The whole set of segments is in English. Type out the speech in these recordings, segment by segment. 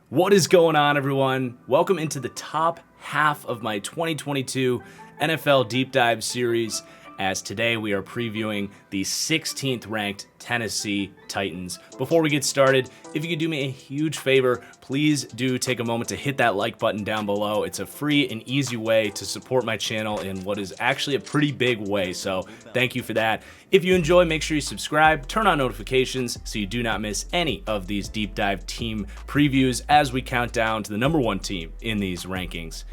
What is going on, everyone? Welcome into the top half of my 2022 NFL Deep Dive series, as today we are previewing the 16th ranked Tennessee Titans. Before we get started, if you could do me a huge favor, please do take a moment to hit that like button down below. It's a free and easy way to support my channel in what is actually a pretty big way, so thank you for that. If you enjoy, make sure you subscribe, turn on notifications so you do not miss any of these deep dive team previews as we count down to the number one team in these rankings.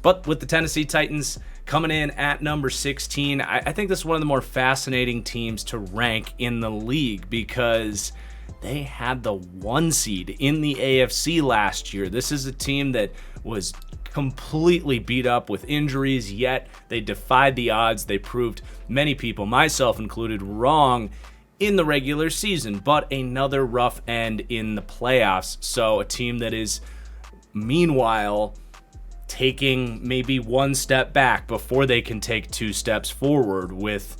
But with the Tennessee Titans coming in at number 16, I think this is one of the more fascinating teams to rank in the league because they had the 1 seed in the AFC last year. This is a team that was completely beat up with injuries, yet they defied the odds. They proved many people, myself included, wrong in the regular season, but another rough end in the playoffs. So a team that is, meanwhile, taking maybe 1 step back before they can take 2 steps forward with,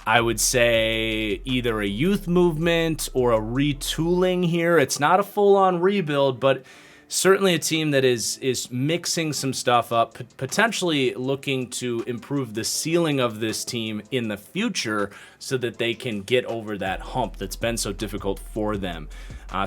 I would say, either a youth movement or a retooling here. It's not a full-on rebuild, but certainly a team that is mixing some stuff up, potentially looking to improve the ceiling of this team in the future so that they can get over that hump that's been so difficult for them.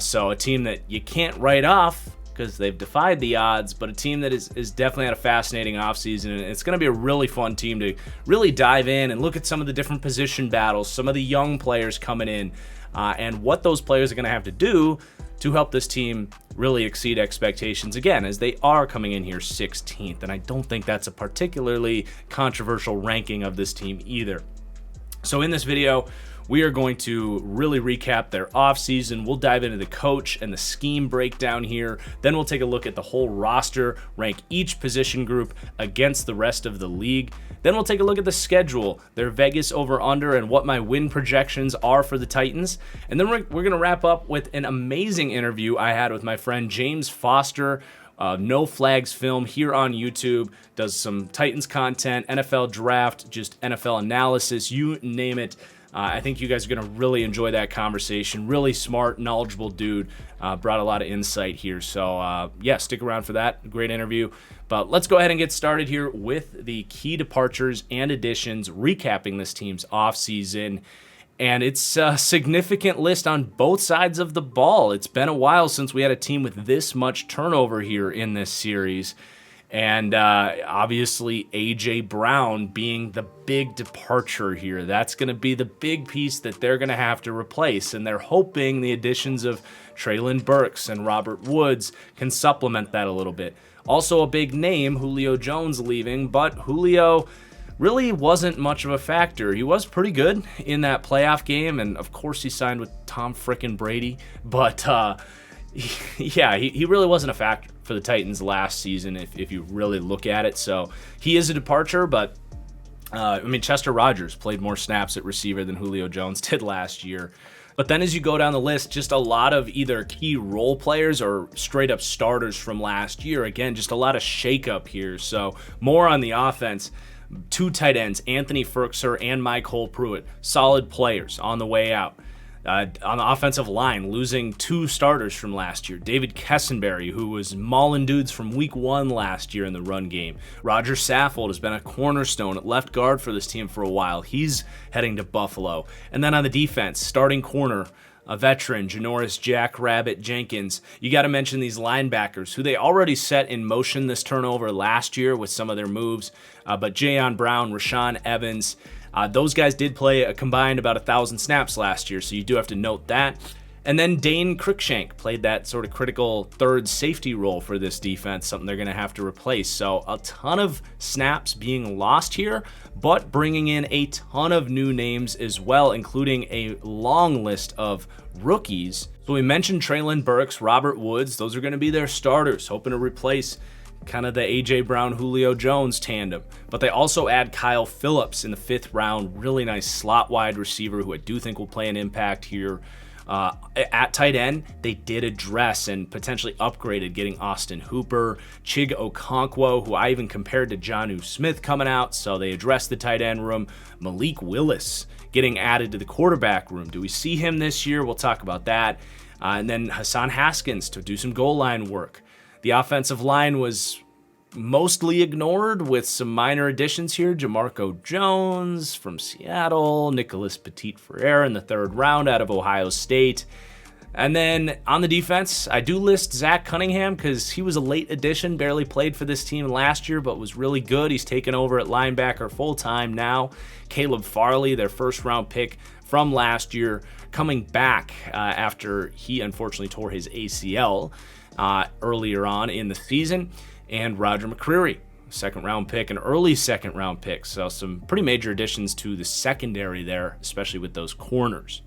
So a team that you can't write off because they've defied the odds, but a team that is definitely had a fascinating offseason, and it's going to be a really fun team to really dive in and look at some of the different position battles, some of the young players coming in, and what those players are going to have to do to help this team really exceed expectations again, as they are coming in here 16th, and I don't think that's a particularly controversial ranking of this team either. So in this video, we are going to really recap their offseason. We'll dive into the coach and the scheme breakdown here. Then we'll take a look at the whole roster, rank each position group against the rest of the league. Then we'll take a look at the schedule, their Vegas over-under, and what my win projections are for the Titans. And then we're going to wrap up with an amazing interview I had with my friend James Foster, No Flags Film here on YouTube, does some Titans content, NFL draft, just NFL analysis, you name it. I think you guys are going to really enjoy that conversation. Really smart, knowledgeable dude. Brought a lot of insight here. So, yeah, stick around for that. Great interview. But let's go ahead and get started here with the key departures and additions, recapping this team's offseason. And it's a significant list on both sides of the ball. It's been a while since we had a team with this much turnover here in this series. And obviously, A.J. Brown being the big departure here. That's going to be the big piece that they're going to have to replace. And they're hoping the additions of Treylon Burks and Robert Woods can supplement that a little bit. Also a big name, Julio Jones, leaving, but Julio really wasn't much of a factor. He was pretty good in that playoff game, and of course he signed with Tom frickin' Brady. But yeah, he really wasn't a factor for the Titans last season if you really look at it. So he is a departure, but I mean, Chester Rogers played more snaps at receiver than Julio Jones did last year. But then as you go down the list, just a lot of either key role players or straight up starters from last year. Again, just a lot of shakeup here. So more on the offense. 2 tight ends, Anthony Firkser and MyCole Pruitt, solid players on the way out. On the offensive line, losing 2 starters from last year. David Kessenberry, who was mauling dudes from week 1 last year in the run game. Roger Saffold has been a cornerstone at left guard for this team for a while. He's heading to Buffalo. And then on the defense, starting corner, a veteran, Janoris Jackrabbit Jenkins. You got to mention these linebackers, who they already set in motion this turnover last year with some of their moves. But Jayon Brown, Rashaan Evans, those guys did play a combined about 1,000 snaps last year, so you do have to note that. And then Dane Cruikshank played that sort of critical third safety role for this defense, something they're going to have to replace. So a ton of snaps being lost here, but bringing in a ton of new names as well, including a long list of rookies. So we mentioned Treylon Burks, Robert Woods. Those are going to be their starters, hoping to replace kind of the A.J. Brown, Julio Jones tandem. But they also add Kyle Phillips in the 5th round. Really nice slot wide receiver who I do think will play an impact here. At tight end, they did address and potentially upgraded getting Austin Hooper, Chig Okonkwo, who I even compared to Jonnu Smith coming out, so they addressed the tight end room. Malik Willis getting added to the quarterback room. Do we see him this year? We'll talk about that. And then Hassan Haskins to do some goal line work. The offensive line was mostly ignored with some minor additions here. Jamarco Jones from Seattle, Nicholas Petit-Frere in the 3rd round out of Ohio State. And then on the defense, I do list Zach Cunningham because he was a late addition, barely played for this team last year, but was really good. He's taken over at linebacker full-time now. Caleb Farley, their 1st-round pick from last year, coming back after he unfortunately tore his ACL earlier on in the season. And Roger McCreary, 2nd-round pick, an early 2nd-round pick. So some pretty major additions to the secondary there, especially with those corners.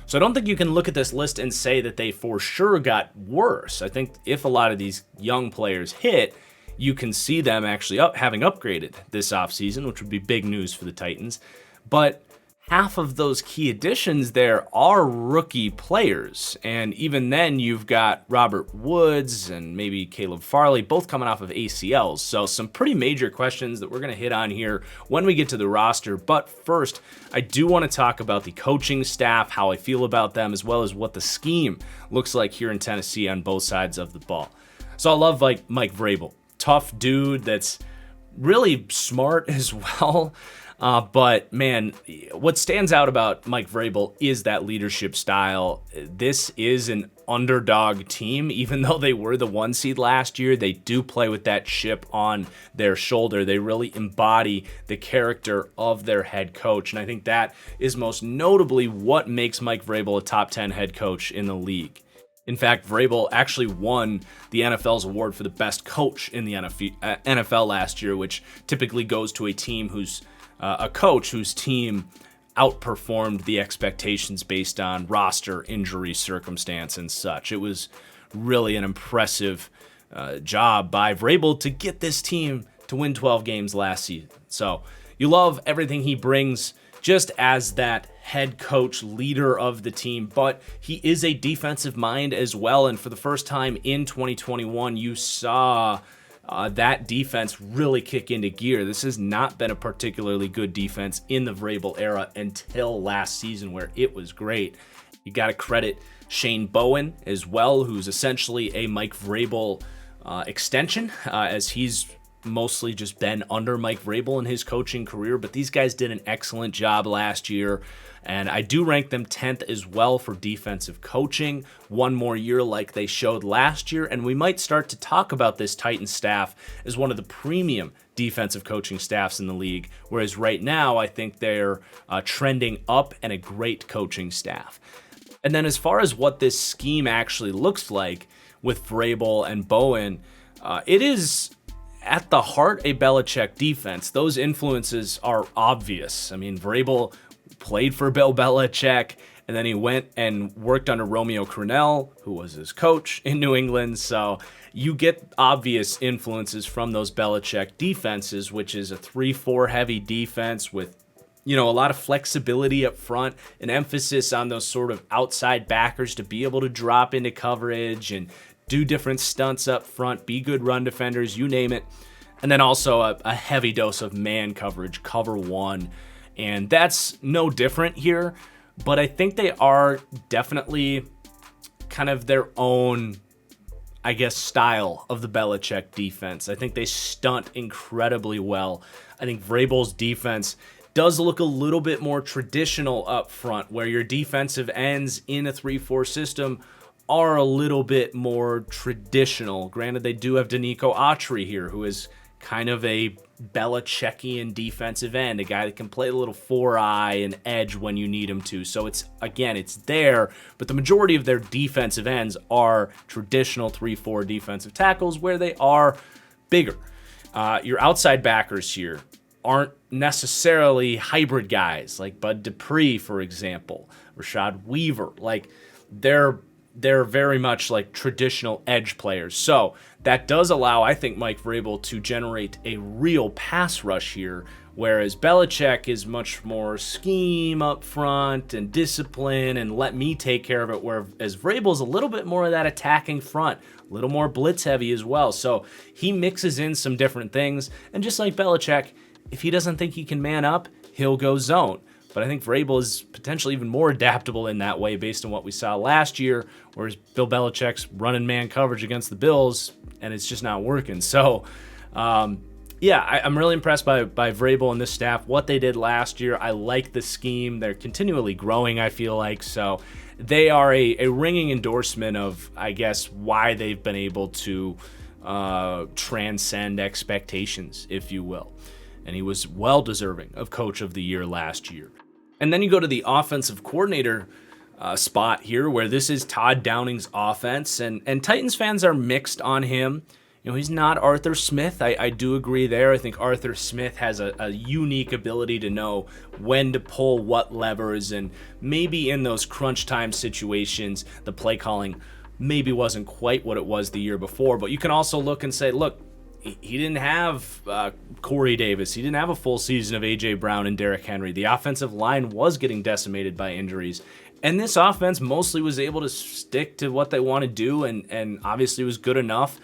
So I don't think you can look at this list and say that they for sure got worse. I think if a lot of these young players hit, you can see them actually having upgraded this offseason, which would be big news for the Titans. But half of those key additions there are rookie players. And even then, you've got Robert Woods and maybe Caleb Farley, both coming off of ACLs. So some pretty major questions that we're going to hit on here when we get to the roster. But first, I do want to talk about the coaching staff, how I feel about them, as well as what the scheme looks like here in Tennessee on both sides of the ball. So I love Mike Vrabel. Tough dude that's really smart as well. But man, what stands out about Mike Vrabel is that leadership style. This is an underdog team. Even though they were the 1 seed last year, they do play with that chip on their shoulder. They really embody the character of their head coach. And I think that is most notably what makes Mike Vrabel a top 10 head coach in the league. In fact, Vrabel actually won the NFL's award for the best coach in the NFL last year, which typically goes to a team who's a coach whose team outperformed the expectations based on roster, injury, circumstance, and such. It was really an impressive job by Vrabel to get this team to win 12 games last season. So you love everything he brings just as that head coach, leader of the team, but he is a defensive mind as well. And for the first time in 2021, you saw that defense really kick into gear. This has not been a particularly good defense in the Vrabel era until last season, where it was great. You got to credit Shane Bowen as well, who's essentially a Mike Vrabel extension, as he's mostly just been under Mike Vrabel in his coaching career. But these guys did an excellent job last year, and I do rank them 10th as well for defensive coaching. One more year like they showed last year, and we might start to talk about this Titans staff as one of the premium defensive coaching staffs in the league, whereas right now I think they're trending up and a great coaching staff. And then as far as what this scheme actually looks like with Vrabel and Bowen, it is at the heart a Belichick defense. Those influences are obvious. I mean, Vrabel played for Bill Belichick, and then he went and worked under Romeo Crennel, who was his coach in New England. So you get obvious influences from those Belichick defenses, which is a 3-4 heavy defense with, a lot of flexibility up front, an emphasis on those sort of outside backers to be able to drop into coverage and do different stunts up front, be good run defenders, you name it. And then also a heavy dose of man coverage, cover one. And that's no different here, but I think they are definitely kind of their own, style of the Belichick defense. I think they stunt incredibly well. I think Vrabel's defense does look a little bit more traditional up front, where your defensive ends in a 3-4 system are a little bit more traditional. Granted, they do have Danico Autry here, who is kind of a Belichickian defensive end, a guy that can play a little 4-eye and edge when you need him to. So it's there, but the majority of their defensive ends are traditional 3-4 defensive tackles, where they are bigger. Your outside backers here aren't necessarily hybrid guys like Bud Dupree, for example, Rashad Weaver. They're very much like traditional edge players. So that does allow, I think, Mike Vrabel to generate a real pass rush here Whereas Belichick is much more scheme up front and discipline and let me take care of it, whereas Vrabel's a little bit more of that attacking front, a little more blitz heavy as well. So he mixes in some different things. And just like Belichick, if he doesn't think he can man up, he'll go zone. But I think Vrabel is potentially even more adaptable in that way based on what we saw last year, whereas Bill Belichick's running man coverage against the Bills, and it's just not working. So, I'm really impressed by Vrabel and this staff, what they did last year. I like the scheme. They're continually growing, I feel like. So they are a ringing endorsement of, I guess, why they've been able to transcend expectations, if you will. And he was well deserving of Coach of the Year last year. And then you go to the offensive coordinator spot here, where this is Todd Downing's offense. And Titans fans are mixed on him. You know, he's not Arthur Smith. I do agree there. I think Arthur Smith has a unique ability to know when to pull what levers, and maybe in those crunch time situations, the play calling maybe wasn't quite what it was the year before. But you can also look and say, look, he didn't have Corey Davis. He didn't have a full season of A.J. Brown and Derrick Henry. The offensive line was getting decimated by injuries. And this offense mostly was able to stick to what they want to do, and obviously was good enough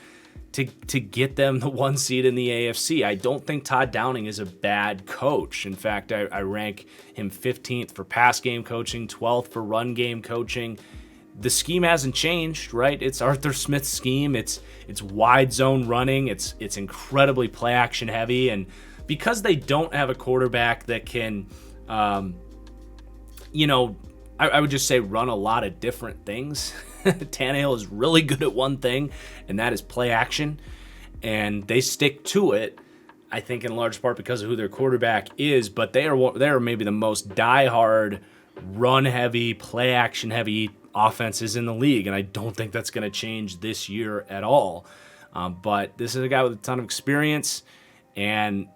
to get them the 1 seed in the AFC. I don't think Todd Downing is a bad coach. In fact, I rank him 15th for pass game coaching, 12th for run game coaching. The scheme hasn't changed, right? It's Arthur Smith's scheme. It's wide zone running. It's incredibly play action heavy. And because they don't have a quarterback that can, I would just say run a lot of different things. Tannehill is really good at one thing, and that is play action. And they stick to it, I think, in large part because of who their quarterback is. But they are maybe the most diehard, run-heavy, play-action-heavy offenses in the league, and I don't think that's going to change this year at all. But this is a guy with a ton of experience, and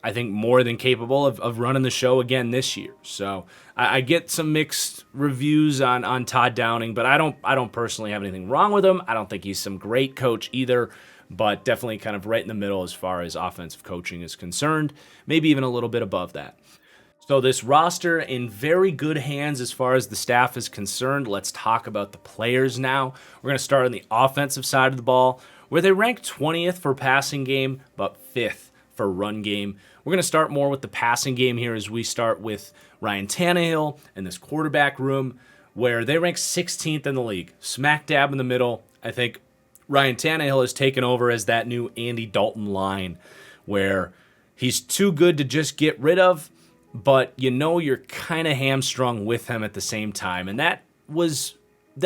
I think more than capable of running the show again this year. So I get some mixed reviews on Todd Downing, but I don't personally have anything wrong with him. I don't think he's some great coach either, but definitely kind of right in the middle as far as offensive coaching is concerned, maybe even a little bit above that. So this roster in very good hands as far as the staff is concerned. Let's talk about the players now. We're going to start on the offensive side of the ball, where they rank 20th for passing game, but 5th for run game. We're going to start more with the passing game here as we start with Ryan Tannehill and this quarterback room, where they rank 16th in the league, smack dab in the middle. I think Ryan Tannehill has taken over as that new Andy Dalton line, where he's too good to just get rid of, but you're kind of hamstrung with him at the same time. And that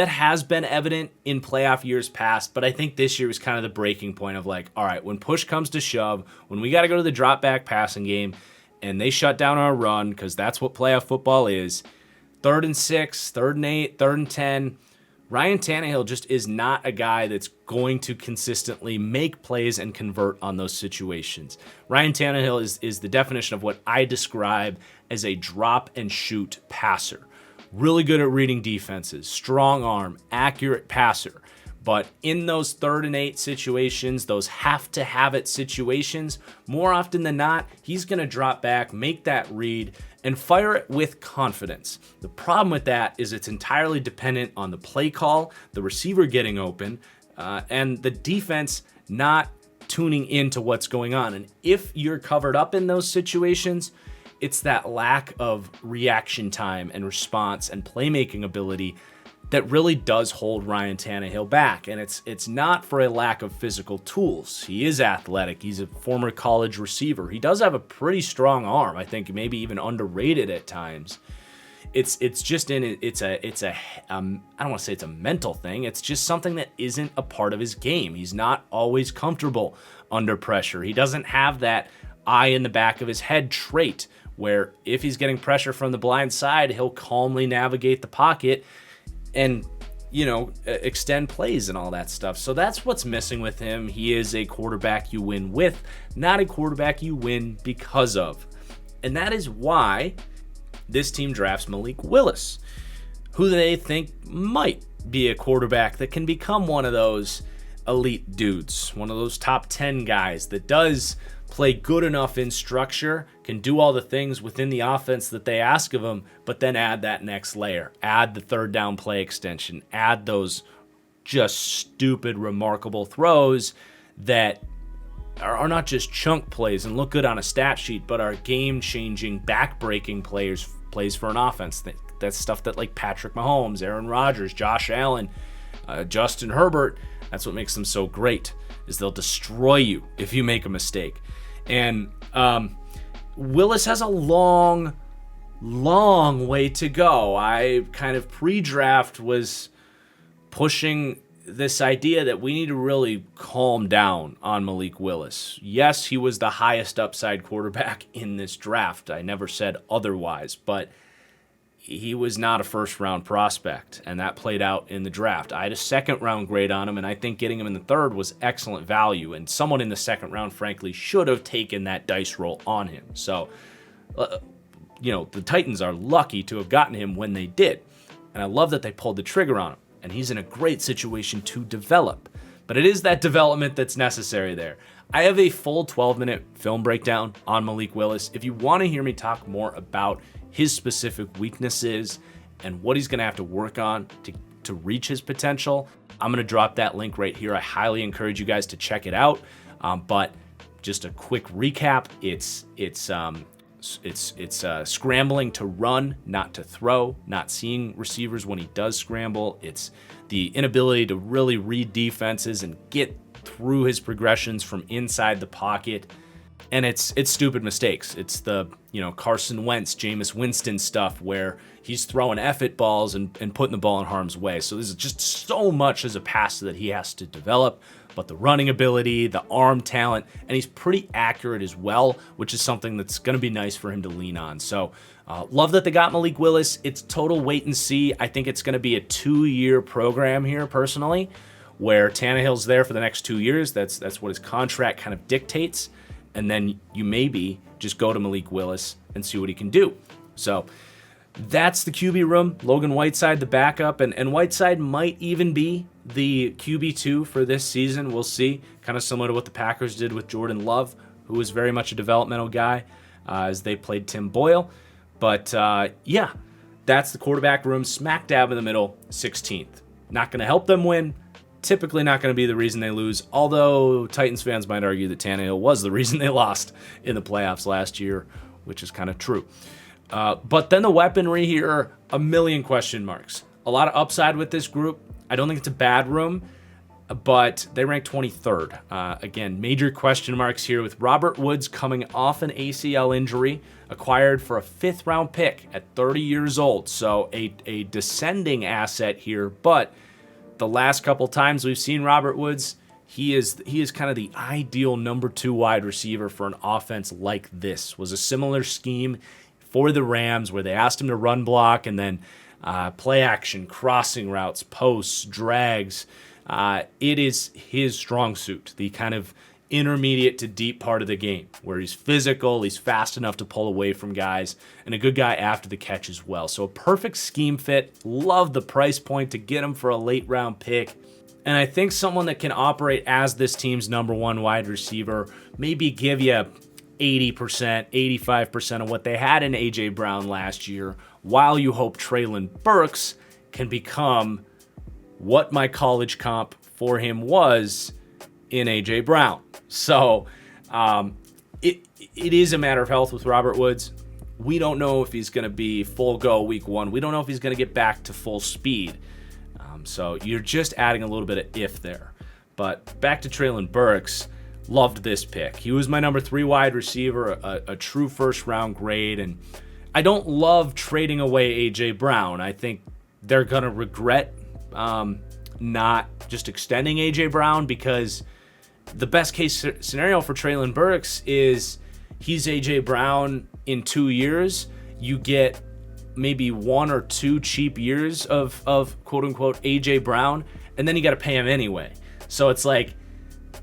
has been evident in playoff years past, but I think this year was kind of the breaking point of like, all right, when push comes to shove, when we got to go to the drop back passing game and they shut down our run, because that's what playoff football is, 3rd and 6, 3rd and 8, 3rd and 10, Ryan Tannehill just is not a guy that's going to consistently make plays and convert on those situations. Ryan Tannehill is the definition of what I describe as a drop and shoot passer. Really good at reading defenses, strong arm, accurate passer. But in those 3rd and 8 situations, those have-to-have-it situations, more often than not, he's going to drop back, make that read, and fire it with confidence. The problem with that is it's entirely dependent on the play call, the receiver getting open, and the defense not tuning into what's going on. And if you're covered up in those situations, it's that lack of reaction time and response and playmaking ability that really does hold Ryan Tannehill back. And it's not for a lack of physical tools. He is athletic. He's a former college receiver. He does have a pretty strong arm. I think maybe even underrated at times. It's just I don't want to say it's a mental thing. It's just something that isn't a part of his game. He's not always comfortable under pressure. He doesn't have that eye in the back of his head trait where if he's getting pressure from the blind side, he'll calmly navigate the pocket and, extend plays and all that stuff. So that's what's missing with him. He is a quarterback you win with, not a quarterback you win because of. And that is why this team drafts Malik Willis, who they think might be a quarterback that can become one of those elite dudes, one of those top 10 guys that does play good enough in structure, can do all the things within the offense that they ask of him, but then add that next layer, add the third down play extension, add those just stupid, remarkable throws that are not just chunk plays and look good on a stat sheet, but are game-changing, back-breaking plays for an offense. That's stuff that like Patrick Mahomes, Aaron Rodgers, Josh Allen, Justin Herbert, that's what makes them so great, is they'll destroy you if you make a mistake. And Willis has a long way to go. I kind of pre-draft was pushing this idea that we need to really calm down on Malik Willis. Yes, he was the highest upside quarterback in this draft. I never said otherwise, but he was not a first-round prospect, and that played out in the draft. I had a second-round grade on him, and I think getting him in the third was excellent value, and someone in the second round, frankly, should have taken that dice roll on him. So, the Titans are lucky to have gotten him when they did, and I love that they pulled the trigger on him, and he's in a great situation to develop. But it is that development that's necessary there. I have a full 12-minute film breakdown on Malik Willis. If you want to hear me talk more about his specific weaknesses and what he's going to have to work on to reach his potential, I'm going to drop that link right here. I highly encourage you guys to check it out. But just a quick recap: it's scrambling to run, not to throw, not seeing receivers when he does scramble. It's the inability to really read defenses and get through his progressions from inside the pocket. And it's stupid mistakes. It's the Carson Wentz, Jameis Winston stuff where he's throwing effort balls and putting the ball in harm's way. So there's just so much as a passer that he has to develop. But the running ability, the arm talent, and he's pretty accurate as well, which is something that's going to be nice for him to lean on. So love that they got Malik Willis. It's total wait and see. I think it's going to be a 2-year program here personally, where Tannehill's there for the next 2 years. That's what his contract kind of dictates. And then you maybe just go to Malik Willis and see what he can do. So that's the QB room. Logan Whiteside, the backup, and Whiteside might even be the QB2 for this season. We'll see. Kind of similar to what the Packers did with Jordan Love, who was very much a developmental guy as they played Tim Boyle. But that's the quarterback room, smack dab in the middle, 16th. Not going to help them win. Typically not going to be the reason they lose, although Titans fans might argue that Tannehill was the reason they lost in the playoffs last year, which is kind of true. But then the weaponry here, a million question marks. A lot of upside with this group. I don't think it's a bad room, but they rank 23rd. Again, major question marks here with Robert Woods coming off an ACL injury, acquired for a 5th-round pick at 30 years old. So a descending asset here, but the last couple times we've seen Robert Woods, he is kind of the ideal number 2 wide receiver for an offense like this. Was a similar scheme for the Rams where they asked him to run block and then play action, crossing routes, posts, drags. It is his strong suit, the kind of intermediate to deep part of the game where he's physical, he's fast enough to pull away from guys, and a good guy after the catch as well. So a perfect scheme fit. Love the price point to get him for a late round pick. And I think someone that can operate as this team's number 1 wide receiver, maybe give you 80%, 85% of what they had in A.J. Brown last year, while you hope Treylon Burks can become what my college comp for him was in A.J. Brown. So it is a matter of health with Robert Woods. We don't know if he's going to be full go week 1. We don't know if he's going to get back to full speed. So you're just adding a little bit of if there. But back to Treylon Burks. Loved this pick. He was my number 3 wide receiver, a true first-round grade. And I don't love trading away A.J. Brown. I think they're going to regret not just extending A.J. Brown, because the best case scenario for Treylon Burks is he's A.J. Brown in 2 years. You get maybe 1 or 2 cheap years of quote-unquote A.J. Brown, and then you got to pay him anyway. So it's like,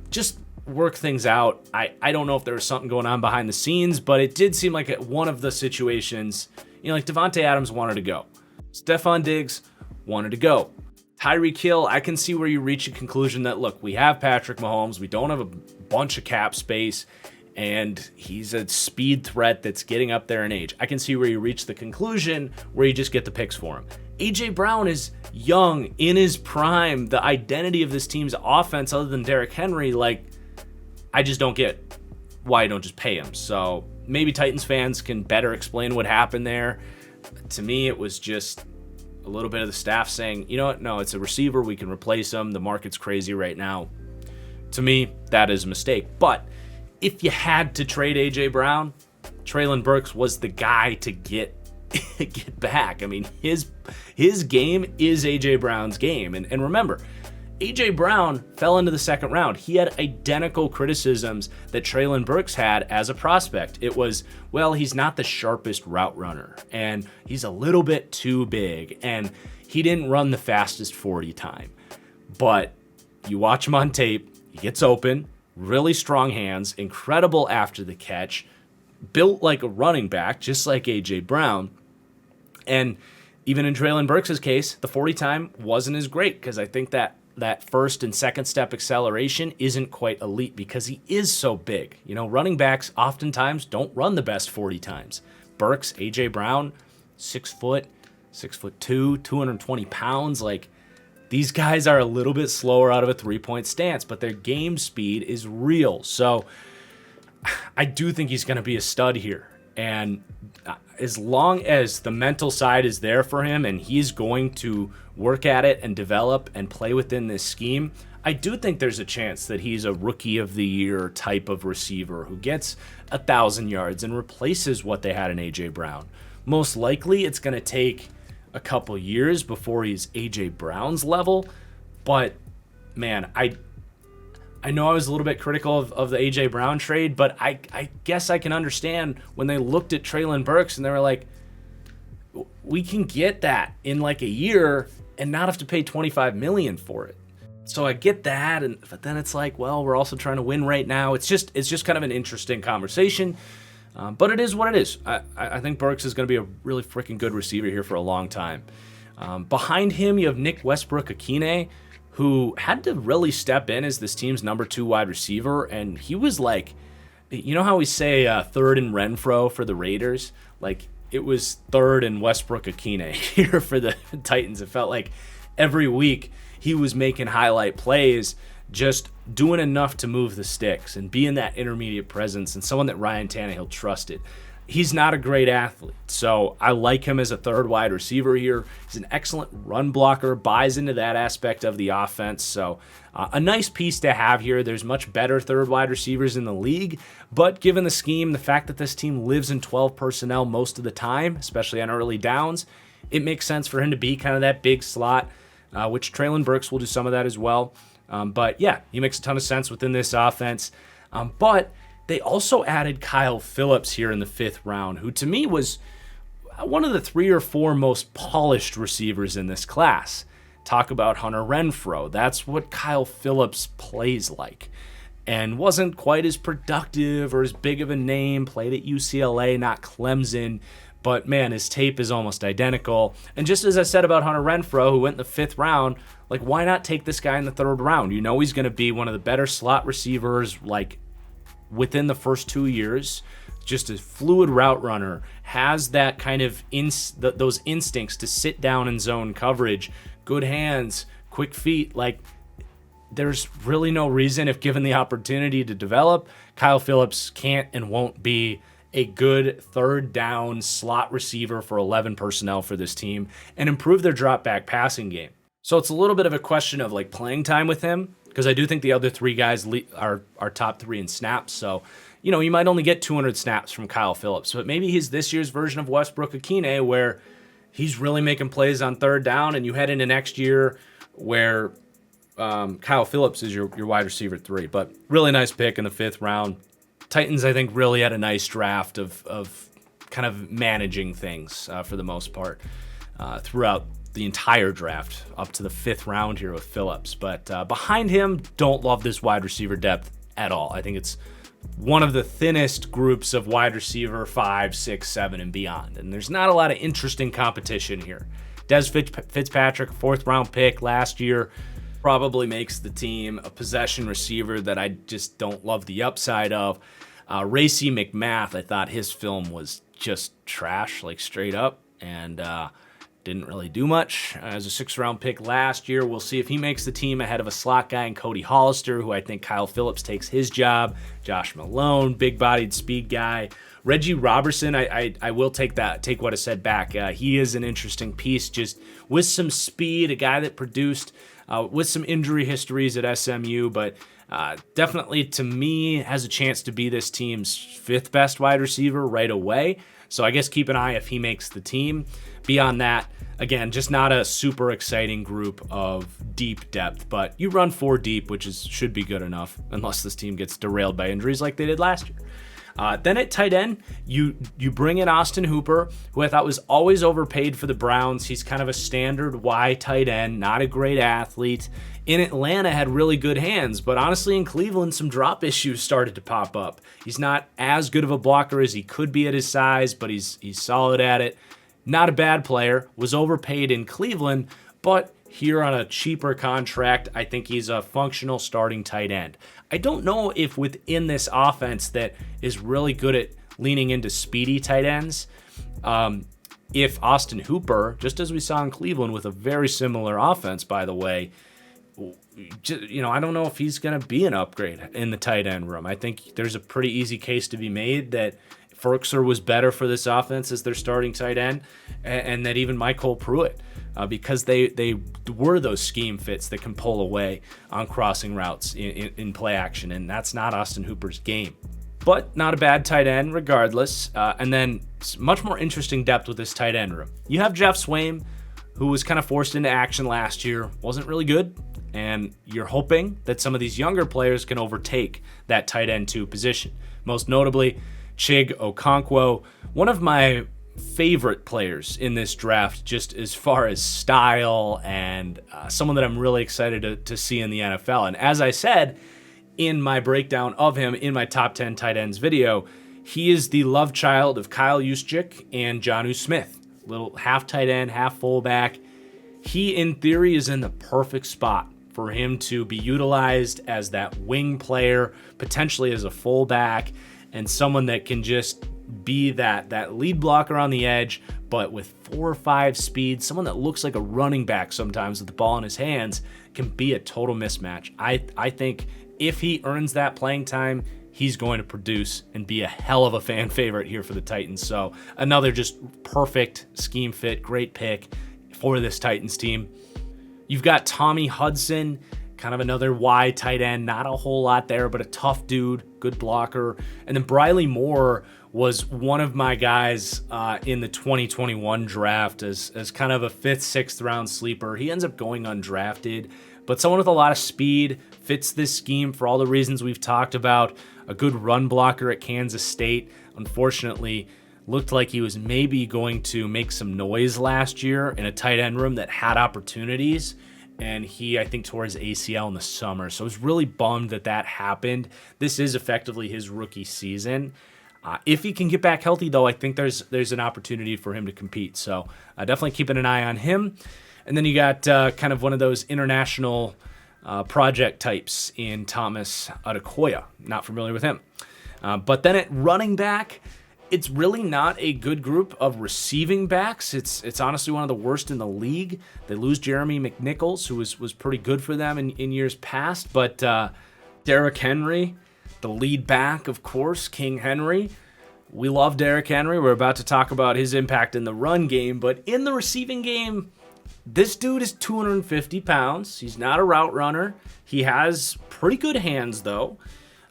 just work things out. I don't know if there was something going on behind the scenes, but it did seem like at one of the situations, like Devontae Adams wanted to go. Stephon Diggs wanted to go. Tyreek Hill, I can see where you reach a conclusion that, look, we have Patrick Mahomes, we don't have a bunch of cap space, and he's a speed threat that's getting up there in age. I can see where you reach the conclusion where you just get the picks for him. A.J. Brown is young, in his prime, the identity of this team's offense other than Derrick Henry, like, I just don't get why you don't just pay him. So maybe Titans fans can better explain what happened there. To me, it was just a little bit of the staff saying, you know what, no, it's a receiver, we can replace him, the market's crazy right now. To me, that is a mistake. But if you had to trade A.J. Brown, Treylon Burks was the guy to get back. I mean, his game is A.J. Brown's game. And remember, A.J. Brown fell into the second round. He had identical criticisms that Treylon Burks had as a prospect. It was, well, he's not the sharpest route runner, and he's a little bit too big, and he didn't run the fastest 40 time. But you watch him on tape, he gets open, really strong hands, incredible after the catch, built like a running back, just like A.J. Brown. And even in Treylon Burks' case, the 40 time wasn't as great because I think that first and second step acceleration isn't quite elite because he is so big. You know, running backs oftentimes don't run the best 40 times. Burks, A.J. Brown, 6 foot, 6'2", 220 pounds. Like, these guys are a little bit slower out of a 3-point stance, but their game speed is real. So I do think he's going to be a stud here. And as long as the mental side is there for him and he's going to work at it and develop and play within this scheme, I do think there's a chance that he's a rookie of the year type of receiver who gets 1,000 yards and replaces what they had in A.J. Brown. Most likely it's going to take a couple years before he's A.J. Brown's level, but man, I know I was a little bit critical of the A.J. Brown trade, but I guess I can understand when they looked at Treylon Burks and they were like, we can get that in like a year and not have to pay $25 million for it. So I get that, but then it's like, well, we're also trying to win right now. It's just kind of an interesting conversation, but it is what it is. I think Burks is going to be a really freaking good receiver here for a long time. Behind him, you have Nick Westbrook-Akine, who had to really step in as this team's number 2 wide receiver, and he was like, you know how we say third and Renfro for the Raiders? Like, it was third and Westbrook-Akine here for the Titans. It felt like every week he was making highlight plays, just doing enough to move the sticks and being that intermediate presence and someone that Ryan Tannehill trusted. He's not a great athlete, so I like him as a third wide receiver here. He's an excellent run blocker, buys into that aspect of the offense, so a nice piece to have here. There's much better third wide receivers in the league, but given the scheme, the fact that this team lives in 12 personnel most of the time, especially on early downs, it makes sense for him to be kind of that big slot, which Treylon Burks will do some of that as well. But yeah, he makes a ton of sense within this offense. But they also added Kyle Phillips here in the 5th round, who to me was one of the 3 or 4 most polished receivers in this class. Talk about Hunter Renfrow. That's what Kyle Phillips plays like. And wasn't quite as productive or as big of a name, played at UCLA, not Clemson. But man, his tape is almost identical. And just as I said about Hunter Renfrow, who went in the 5th round, like, why not take this guy in the 3rd round? You know he's going to be one of the better slot receivers, like, within the first 2 years. Just a fluid route runner, has that kind of those instincts to sit down in zone coverage, good hands, quick feet. Like, there's really no reason, if given the opportunity to develop, Kyle Phillips can't and won't be a good 3rd down slot receiver for 11 personnel for this team and improve their drop back passing game. So it's a little bit of a question of like playing time with him, because I do think the other 3 guys are top 3 in snaps. So, you know, you might only get 200 snaps from Kyle Phillips, but maybe he's this year's version of Westbrook-Akine, where he's really making plays on 3rd down, and you head into next year where Kyle Phillips is your wide receiver 3. But really nice pick in the 5th round. Titans, I think, really had a nice draft of kind of managing things for the most part throughout the entire draft up to the 5th round here with Phillips. But behind him, don't love this wide receiver depth at all. I think it's one of the thinnest groups of wide receiver 5, 6, 7, and beyond. And there's not a lot of interesting competition here. Fitzpatrick, 4th-round pick last year, probably makes the team. A possession receiver that I just don't love the upside of. Racey McMath, I thought his film was just trash, like straight up, and didn't really do much as a 6th-round pick last year. We'll see if he makes the team ahead of a slot guy in Cody Hollister, who I think Kyle Phillips takes his job. Josh Malone, big-bodied speed guy. Reggie Robertson, I will take what I said back. He is an interesting piece, just with some speed, a guy that produced with some injury histories at SMU, but definitely to me has a chance to be this team's 5th best wide receiver right away. So I guess keep an eye if he makes the team. Beyond that, again, just not a super exciting group of deep depth, but you run 4 deep, which should be good enough, unless this team gets derailed by injuries like they did last year. Then at tight end, you bring in Austin Hooper, who I thought was always overpaid for the Browns. He's kind of a standard Y tight end, not a great athlete. In Atlanta, had really good hands, but honestly in Cleveland, some drop issues started to pop up. He's not as good of a blocker as he could be at his size, but he's solid at it. Not a bad player, was overpaid in Cleveland, but here on a cheaper contract, I think he's a functional starting tight end. I don't know if within this offense that is really good at leaning into speedy tight ends, if Austin Hooper, just as we saw in Cleveland with a very similar offense, by the way, I don't know if he's going to be an upgrade in the tight end room. I think there's a pretty easy case to be made that Ferkser was better for this offense as their starting tight end, and that even Michael Pruitt, because they were those scheme fits that can pull away on crossing routes in play action, and that's not Austin Hooper's game. But not a bad tight end regardless. And then much more interesting depth with this tight end room. You have Jeff Swaim, who was kind of forced into action last year, wasn't really good, and you're hoping that some of these younger players can overtake that tight end 2 position. Most notably, Chig Okonkwo, one of my favorite players in this draft, just as far as style and someone that I'm really excited to see in the NFL. And as I said in my breakdown of him in my top 10 tight ends video, he is the love child of Kyle Juszczyk and Jonnu Smith. Little half tight end, half fullback. He, in theory, is in the perfect spot for him to be utilized as that wing player, potentially as a fullback, and someone that can just be that lead blocker on the edge, but with 4 or 5 speed, someone that looks like a running back sometimes with the ball in his hands, can be a total mismatch. I think if he earns that playing time, he's going to produce and be a hell of a fan favorite here for the Titans. So another just perfect scheme fit, great pick for this Titans team. You've got Tommy Hudson, kind of another Y tight end, not a whole lot there, but a tough dude, good blocker. And then Briley Moore was one of my guys in the 2021 draft as kind of a 5th, 6th round sleeper. He ends up going undrafted, but someone with a lot of speed, fits this scheme for all the reasons we've talked about. A good run blocker at Kansas State. Unfortunately, looked like he was maybe going to make some noise last year in a tight end room that had opportunities. And he, I think, tore his ACL in the summer. So I was really bummed that happened. This is effectively his rookie season. If he can get back healthy, though, I think there's an opportunity for him to compete. So definitely keeping an eye on him. And then you got kind of one of those international project types in Thomas Adekoya. Not familiar with him. But then at running back, it's really not a good group of receiving backs. It's honestly one of the worst in the league. They lose Jeremy McNichols, who was pretty good for them in years past. But Derrick Henry, the lead back, of course, King Henry. We love Derrick Henry. We're about to talk about his impact in the run game. But in the receiving game, this dude is 250 pounds. He's not a route runner. He has pretty good hands, though.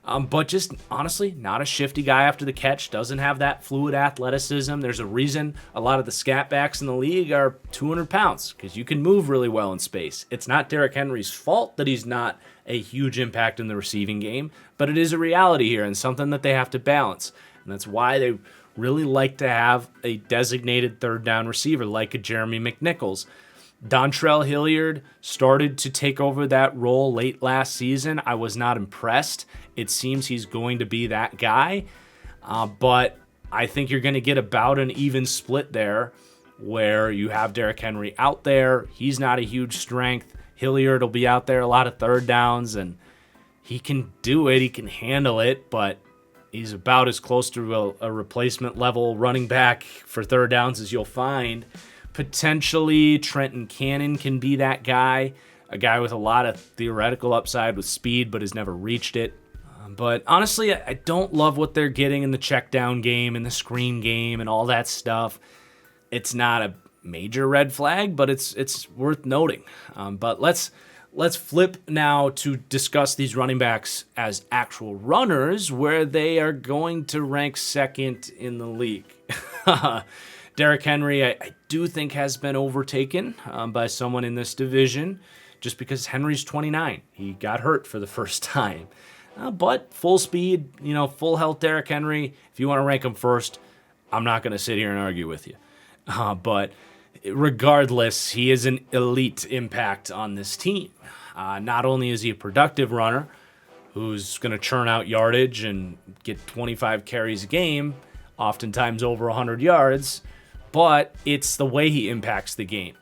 But just honestly, not a shifty guy after the catch, doesn't have that fluid athleticism. There's a reason a lot of the scat backs in the league are 200 pounds, because you can move really well in space. It's not Derrick Henry's fault that he's not a huge impact in the receiving game, but it is a reality here and something that they have to balance. And that's why they really like to have a designated 3rd down receiver like a Jeremy McNichols. Dontrell Hilliard started to take over that role late last season. I was not impressed. It seems he's going to be that guy, but I think you're going to get about an even split there where you have Derrick Henry out there. He's not a huge strength. Hilliard will be out there a lot of third downs, and he can do it. He can handle it, but he's about as close to a replacement level running back for third downs as you'll find. Potentially, Trenton Cannon can be that guy, a guy with a lot of theoretical upside with speed, but has never reached it. But honestly, I don't love what they're getting in the check down game and the screen game and all that stuff. It's not a major red flag, but it's worth noting. But let's flip now to discuss these running backs as actual runners, where they are going to rank second in the league. Derrick Henry, I do think, has been overtaken by someone in this division, just because Henry's 29. He got hurt for the first time. But full speed, full health Derrick Henry, if you want to rank him first, I'm not going to sit here and argue with you. But regardless, he is an elite impact on this team. Not only is he a productive runner who's going to churn out yardage and get 25 carries a game, oftentimes over 100 yards, but it's the way he impacts the game.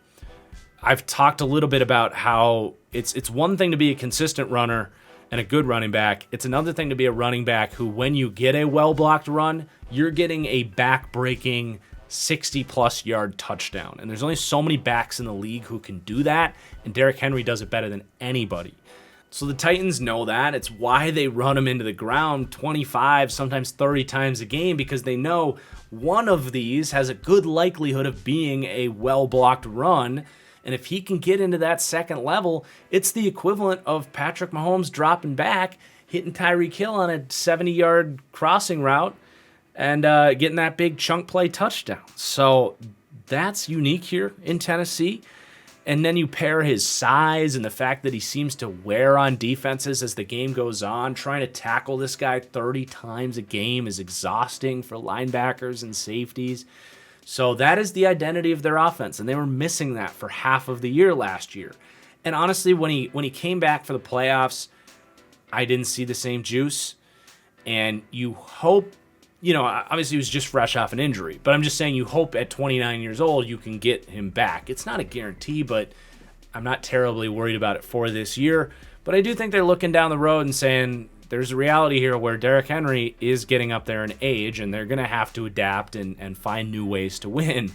I've talked a little bit about how it's one thing to be a consistent runner and a good running back. It's another thing to be a running back who, when you get a well-blocked run, you're getting a back-breaking 60-plus yard touchdown. And there's only so many backs in the league who can do that, and Derrick Henry does it better than anybody. So the Titans know that. It's why they run him into the ground 25, sometimes 30 times a game, because they know one of these has a good likelihood of being a well-blocked run. And if he can get into that second level, it's the equivalent of Patrick Mahomes dropping back, hitting Tyreek Hill on a 70-yard crossing route, and getting that big chunk play touchdown. So that's unique here in Tennessee. And then you pair his size and the fact that he seems to wear on defenses as the game goes on. Trying to tackle this guy 30 times a game is exhausting for linebackers and safeties. So that is the identity of their offense, and they were missing that for half of the year last year. And honestly, when he came back for the playoffs, I didn't see the same juice. And you hope, obviously he was just fresh off an injury, but I'm just saying you hope at 29 years old you can get him back. It's not a guarantee, but I'm not terribly worried about it for this year. But I do think they're looking down the road and saying, there's a reality here where Derrick Henry is getting up there in age, and they're going to have to adapt and find new ways to win.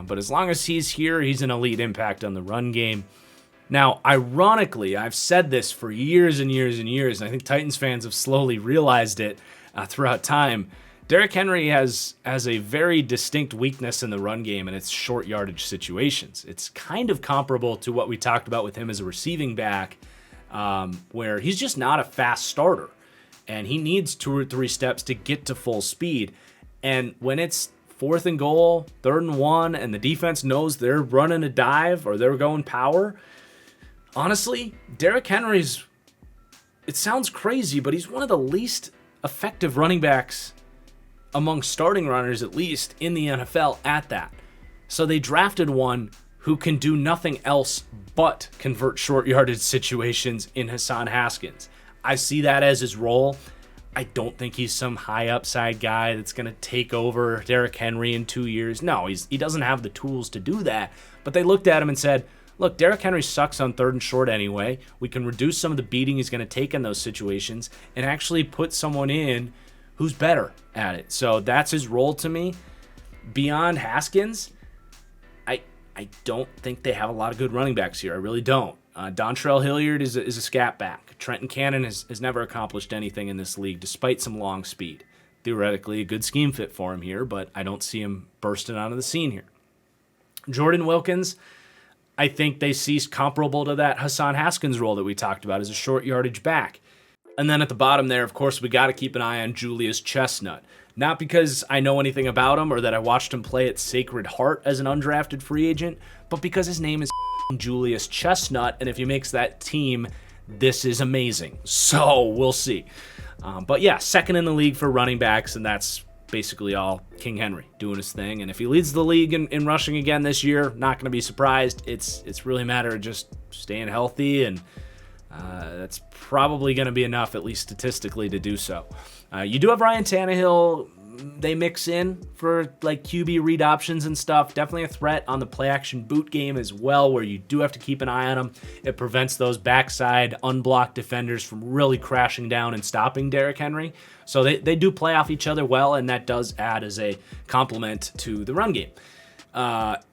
But as long as he's here, he's an elite impact on the run game. Now, ironically, I've said this for years and years and years, and I think Titans fans have slowly realized it throughout time. Derrick Henry has a very distinct weakness in the run game, and it's short yardage situations. It's kind of comparable to what we talked about with him as a receiving back, where he's just not a fast starter, and he needs 2 or 3 steps to get to full speed. And when it's 4th and goal, 3rd and 1, and the defense knows they're running a dive or they're going power, honestly, Derrick Henry's, it sounds crazy, but he's one of the least effective running backs among starting runners, at least in the NFL at that. So they drafted one who can do nothing else but convert short yardage situations in Hassan Haskins. I see that as his role. I don't think he's some high upside guy that's going to take over Derrick Henry in 2 years. No, he doesn't have the tools to do that. But they looked at him and said, look, Derrick Henry sucks on 3rd and short anyway. We can reduce some of the beating he's going to take in those situations and actually put someone in who's better at it. So that's his role to me. Beyond Haskins, I don't think they have a lot of good running backs here. I really don't. Dontrell Hilliard is a scat back. Trenton Cannon has never accomplished anything in this league, despite some long speed. Theoretically, a good scheme fit for him here, but I don't see him bursting onto the scene here. Jordan Wilkins, I think they see comparable to that Hassan Haskins role that we talked about as a short yardage back. And then at the bottom there, of course, we got to keep an eye on Julius Chestnut. Not because I know anything about him or that I watched him play at Sacred Heart as an undrafted free agent, but because his name is Julius Chestnut, and if he makes that team, this is amazing. So we'll see. But yeah, second in the league for running backs, and that's basically all King Henry doing his thing. And if he leads the league in rushing again this year, not going to be surprised. It's really a matter of just staying healthy, and that's probably going to be enough, at least statistically, to do so. You do have Ryan Tannehill they mix in for like QB read options and stuff. Definitely a threat on the play action boot game as well, where you do have to keep an eye on them. It prevents those backside unblocked defenders from really crashing down and stopping Derrick Henry. So they do play off each other well, and that does add as a complement to the run game.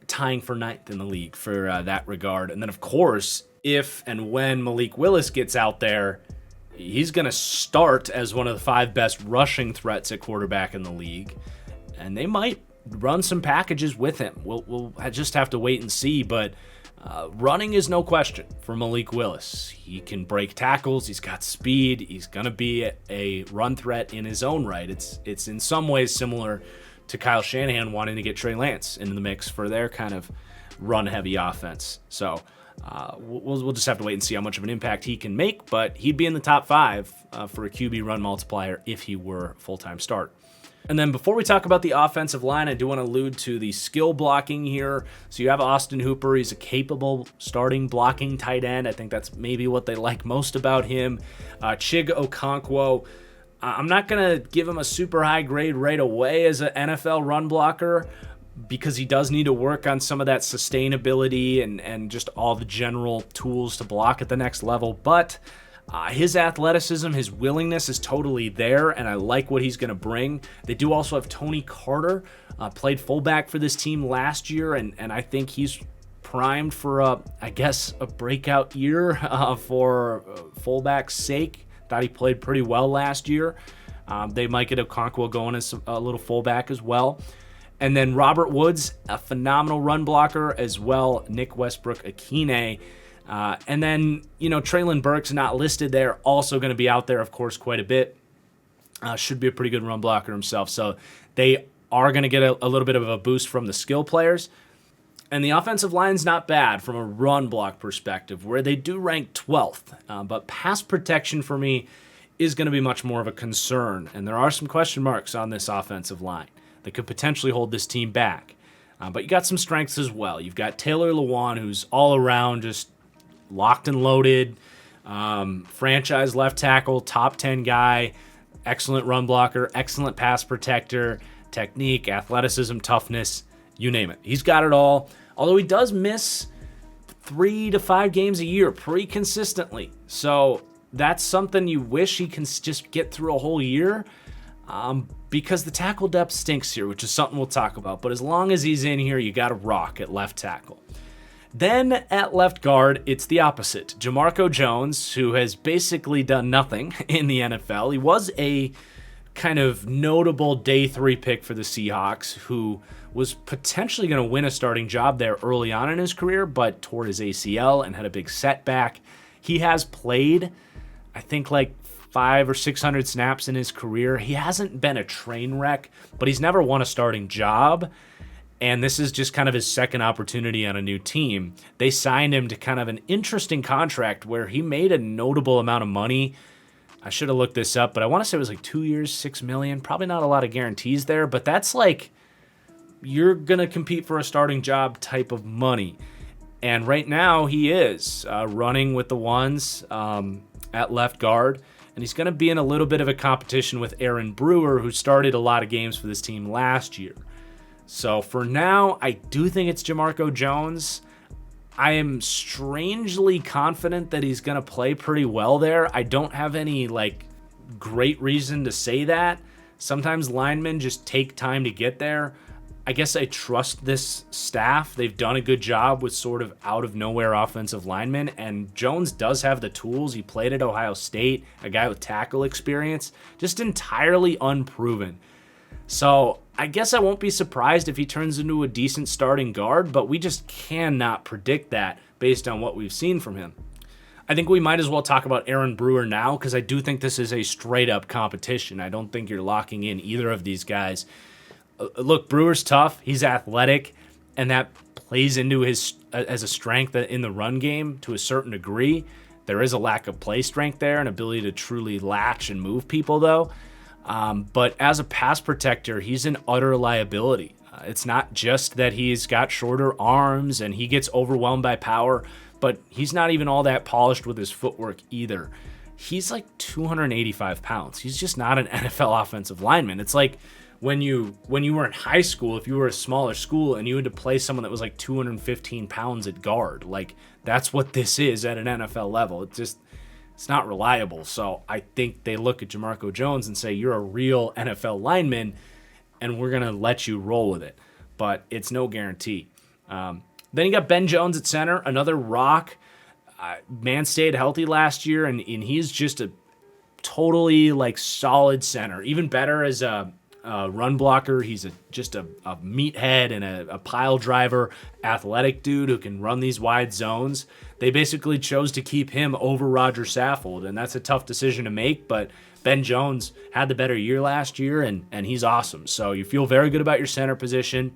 Tying for 9th in the league for that regard. And then, of course, if and when Malik Willis gets out there, he's going to start as one of the 5 best rushing threats at quarterback in the league. And they might run some packages with him. We'll just have to wait and see. But running is no question for Malik Willis. He can break tackles. He's got speed. He's going to be a run threat in his own right. It's in some ways similar to Kyle Shanahan wanting to get Trey Lance into the mix for their kind of run-heavy offense. So we'll just have to wait and see how much of an impact he can make, but he'd be in the top 5 for a QB run multiplier if he were full-time start. And then before we talk about the offensive line, I do want to allude to the skill blocking here. So you have Austin Hooper. He's a capable starting blocking tight end. I think that's maybe what they like most about him. Chig Okonkwo, I'm not going to give him a super high grade right away as an NFL run blocker because he does need to work on some of that sustainability and just all the general tools to block at the next level. But his athleticism, his willingness is totally there, and I like what he's going to bring. They do also have Tony Carter, played fullback for this team last year, and I think he's primed for, a breakout year for fullback's sake. Thought he played pretty well last year. They might get Okonkwo going as a little fullback as well. And then Robert Woods, a phenomenal run blocker as well. Nick Westbrook-Akine. And then, Traylon Burks not listed there. Also going to be out there, of course, quite a bit. Should be a pretty good run blocker himself. So they are going to get a little bit of a boost from the skill players. And the offensive line's not bad from a run block perspective, where they do rank 12th. But pass protection for me is going to be much more of a concern. And there are some question marks on this offensive line that could potentially hold this team back. But you got some strengths as well. You've got Taylor Lewan, who's all around just locked and loaded, franchise left tackle, top 10 guy, excellent run blocker, excellent pass protector, technique, athleticism, toughness. You name it. He's got it all. Although he does miss 3 to 5 games a year pretty consistently. So that's something you wish he can just get through a whole year. Because the tackle depth stinks here, which is something we'll talk about. But as long as he's in here, you got to rock at left tackle. Then at left guard, it's the opposite. Jamarco Jones, who has basically done nothing in the NFL. He was a kind of notable day 3 pick for the Seahawks, who was potentially going to win a starting job there early on in his career, but tore his ACL and had a big setback. He has played, I think, like 500 or 600 snaps in his career. He hasn't been a train wreck, but he's never won a starting job. And this is just kind of his second opportunity on a new team. They signed him to kind of an interesting contract where he made a notable amount of money. I should have looked this up, but I want to say it was like 2 years, $6 million. Probably not a lot of guarantees there, but that's like you're going to compete for a starting job type of money. And right now he is running with the ones at left guard. And he's going to be in a little bit of a competition with Aaron Brewer, who started a lot of games for this team last year. So for now, I do think it's Jamarco Jones. I am strangely confident that he's going to play pretty well there. I don't have any great reason to say that. Sometimes linemen just take time to get there. I guess I trust this staff. They've done a good job with sort of out-of-nowhere offensive linemen, and Jones does have the tools. He played at Ohio State, a guy with tackle experience, just entirely unproven. So I guess I won't be surprised if he turns into a decent starting guard, but we just cannot predict that based on what we've seen from him. I think we might as well talk about Aaron Brewer now, because I do think this is a straight-up competition. I don't think you're locking in either of these guys. Look, Brewer's tough. He's athletic, and that plays into his as a strength in the run game to a certain degree. There is a lack of play strength there and ability to truly latch and move people, though. But as a pass protector, he's an utter liability. It's not just that he's got shorter arms and he gets overwhelmed by power, but he's not even all that polished with his footwork either. He's like 285 pounds. He's just not an NFL offensive lineman. It's like when you were in high school, if you were a smaller school and you had to play someone that was like 215 pounds at guard, like that's what this is at an NFL level. It's not reliable. So I think they look at Jamarco Jones and say, you're a real NFL lineman, and we're going to let you roll with it. But it's no guarantee. Then you got Ben Jones at center, another rock. Man stayed healthy last year, and he's just a totally like solid center. Even better as a run blocker. He's just a meathead and a pile driver, athletic dude who can run these wide zones. They basically chose to keep him over Roger Saffold, and that's a tough decision to make, but Ben Jones had the better year last year, and he's awesome. So you feel very good about your center position.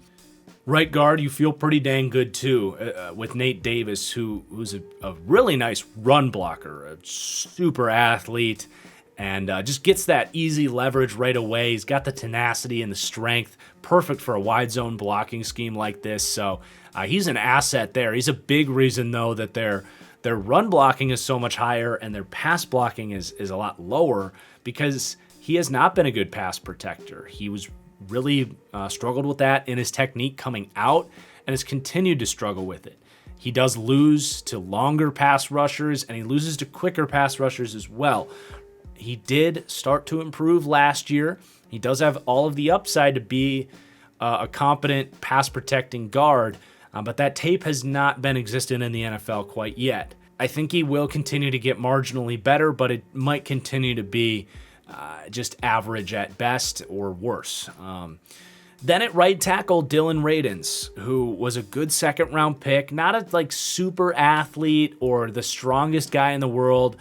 Right guard, you feel pretty dang good too, with Nate Davis, who's a really nice run blocker, a super athlete, and just gets that easy leverage right away. He's got the tenacity and the strength, perfect for a wide zone blocking scheme like this. So he's an asset there. He's a big reason, though, that their run blocking is so much higher and their pass blocking is a lot lower, because he has not been a good pass protector. He was really struggled with that in his technique coming out and has continued to struggle with it. He does lose to longer pass rushers, and he loses to quicker pass rushers as well. He did start to improve last year. He does have all of the upside to be a competent pass protecting guard, but that tape has not been existent in the NFL quite yet. I think he will continue to get marginally better, but it might continue to be just average at best or worse. Then at right tackle, Dylan Radins, who was a good second-round pick, not a like super athlete or the strongest guy in the world,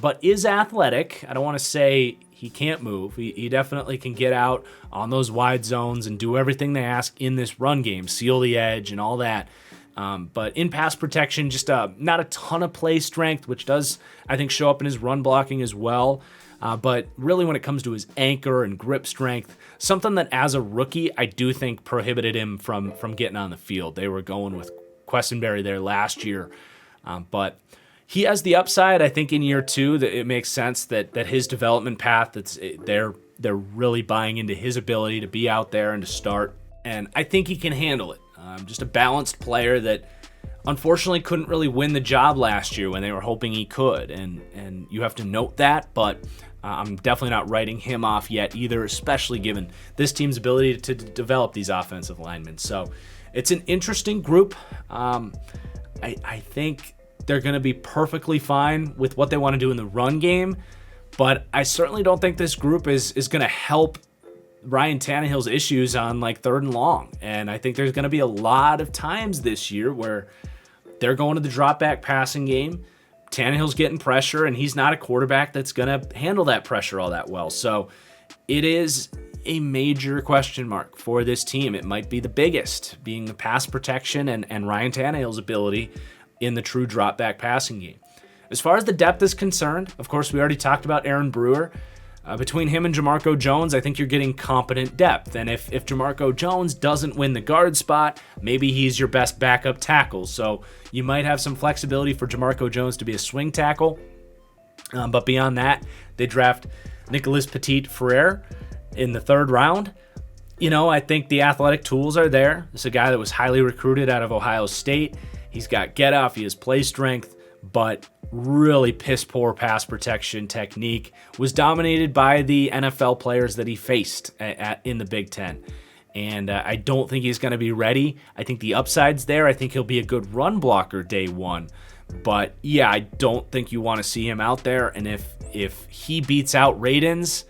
but is athletic. I don't want to say he can't move. He definitely can get out on those wide zones and do everything they ask in this run game, seal the edge and all that. But in pass protection, just not a ton of play strength, which does, I think, show up in his run blocking as well. But really when it comes to his anchor and grip strength, something that as a rookie, I do think prohibited him from getting on the field. They were going with Questenberry there last year. But he has the upside. I think in year two that it makes sense that his development path, they're really buying into his ability to be out there and to start. And I think he can handle it. Just a balanced player that unfortunately couldn't really win the job last year when they were hoping he could. And you have to note that, but I'm definitely not writing him off yet either, especially given this team's ability to develop these offensive linemen. So it's an interesting group. I think they're going to be perfectly fine with what they want to do in the run game, but I certainly don't think this group is going to help Ryan Tannehill's issues on like 3rd and long. And I think there's going to be a lot of times this year where they're going to the drop back passing game. Tannehill's getting pressure, and he's not a quarterback that's going to handle that pressure all that well. So it is a major question mark for this team. It might be the biggest, being the pass protection and Ryan Tannehill's ability in the true drop back passing game. As far as the depth is concerned, of course, we already talked about Aaron Brewer. Between him and Jamarco Jones, I think you're getting competent depth. And if Jamarco Jones doesn't win the guard spot, maybe he's your best backup tackle. So you might have some flexibility for Jamarco Jones to be a swing tackle. But beyond that, they draft Nicholas Petit-Frere in the 3rd round. You know, I think the athletic tools are there. This is a guy that was highly recruited out of Ohio State. He's got get-off, he has play strength, but really piss-poor pass protection technique, was dominated by the NFL players that he faced in the Big Ten. And I don't think he's going to be ready. I think the upside's there. I think he'll be a good run blocker day one. But yeah, I don't think you want to see him out there. And if he beats out Radins,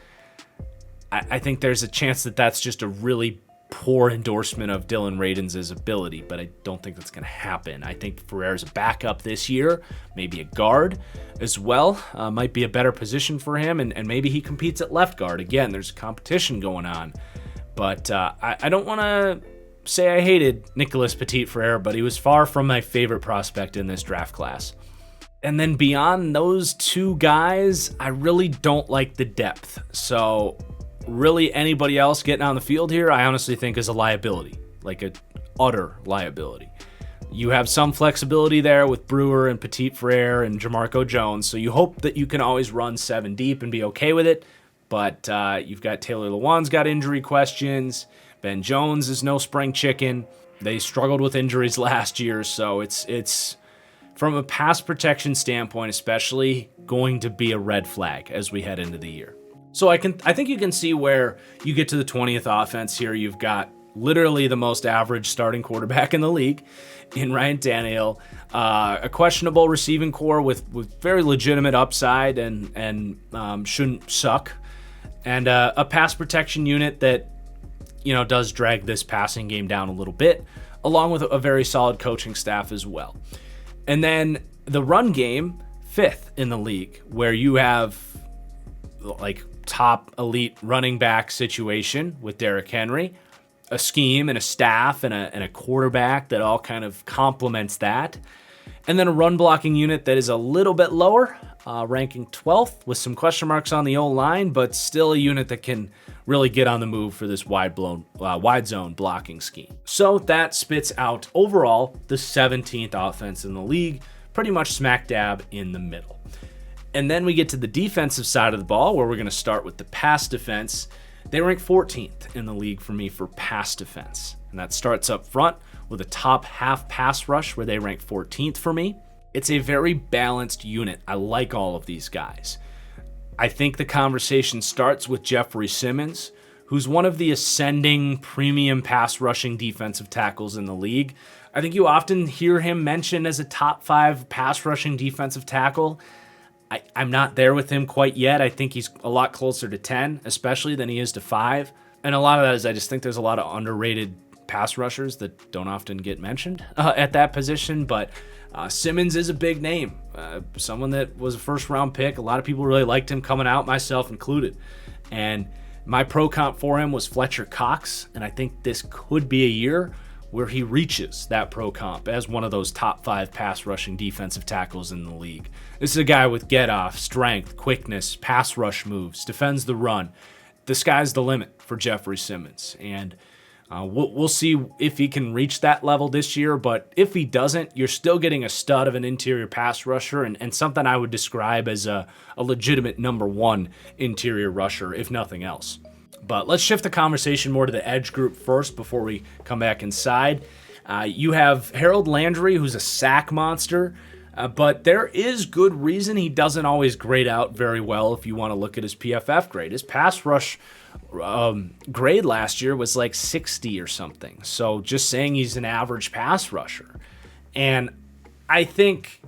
I think there's a chance that that's just a really poor endorsement of Dylan Radins' ability, but I don't think that's going to happen. I think Ferrer's a backup this year, maybe a guard as well. Might be a better position for him, and maybe he competes at left guard. Again, there's competition going on. But I don't want to say I hated Nicholas Petit-Frere, but he was far from my favorite prospect in this draft class. And then beyond those two guys, I really don't like the depth. So really anybody else getting on the field here, I honestly think is a liability, like an utter liability. You have some flexibility there with Brewer and Petit-Frere and Jamarco Jones, so you hope that you can always run 7 deep and be okay with it. But you've got Taylor Lewan's got injury questions. Ben Jones is no spring chicken. They struggled with injuries last year, so it's from a pass protection standpoint especially going to be a red flag as we head into the year. So I think you can see where you get to the 20th offense here. You've got literally the most average starting quarterback in the league in Ryan Tannehill, a questionable receiving core with very legitimate upside and shouldn't suck, and a pass protection unit that does drag this passing game down a little bit, along with a very solid coaching staff as well. And then the run game, 5th in the league, where you have like top elite running back situation with Derrick Henry, a scheme and a staff and a quarterback that all kind of complements that. And then a run blocking unit that is a little bit lower, ranking 12th with some question marks on the O-line, but still a unit that can really get on the move for this wide zone blocking scheme. So that spits out overall the 17th offense in the league, pretty much smack dab in the middle. And then we get to the defensive side of the ball, where we're going to start with the pass defense. They rank 14th in the league for me for pass defense. And that starts up front with a top half pass rush, where they rank 14th for me. It's a very balanced unit. I like all of these guys. I think the conversation starts with Jeffrey Simmons, who's one of the ascending premium pass rushing defensive tackles in the league. I think you often hear him mentioned as a top 5 pass rushing defensive tackle. I'm not there with him quite yet. I think he's a lot closer to 10, especially than he is to 5. And a lot of that is I just think there's a lot of underrated pass rushers that don't often get mentioned at that position. But Simmons is a big name, someone that was a first-round pick. A lot of people really liked him coming out, myself included. And my pro comp for him was Fletcher Cox, and I think this could be a year where he reaches that pro comp as one of those top 5 pass rushing defensive tackles in the league. This is a guy with get-off, strength, quickness, pass rush moves, defends the run. The sky's the limit for Jeffrey Simmons, and we'll see if he can reach that level this year, but if he doesn't, you're still getting a stud of an interior pass rusher and something I would describe as a legitimate number 1 interior rusher, if nothing else. But let's shift the conversation more to the edge group first before we come back inside. You have Harold Landry, who's a sack monster, but there is good reason he doesn't always grade out very well if you want to look at his PFF grade. His pass rush grade last year was like 60 or something. So just saying he's an average pass rusher. And I think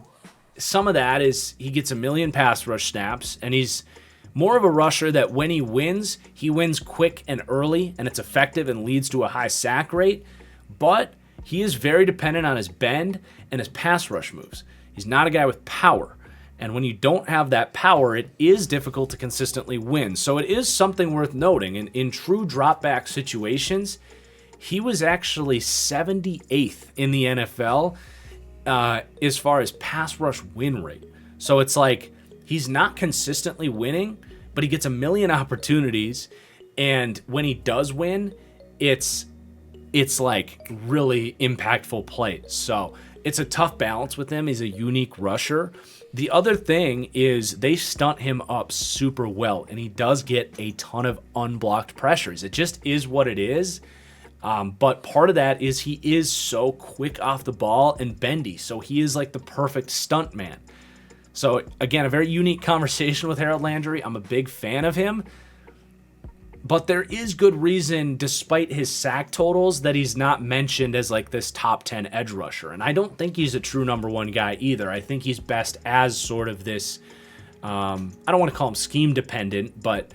some of that is he gets a million pass rush snaps, and he's more of a rusher that when he wins quick and early, and it's effective and leads to a high sack rate. But he is very dependent on his bend and his pass rush moves. He's not a guy with power. And when you don't have that power, it is difficult to consistently win. So it is something worth noting. In true drop back situations, he was actually 78th in the NFL as far as pass rush win rate. So it's like he's not consistently winning, but he gets a million opportunities. And when he does win, it's like really impactful plays. So it's a tough balance with him. He's a unique rusher. The other thing is they stunt him up super well, and he does get a ton of unblocked pressures. It just is what it is. But part of that is he is so quick off the ball and bendy. So he is like the perfect stunt man. So again, a very unique conversation with Harold Landry. I'm a big fan of him. But there is good reason, despite his sack totals, that he's not mentioned as like this top 10 edge rusher. And I don't think he's a true number 1 guy either. I think he's best as sort of this, I don't want to call him scheme dependent, but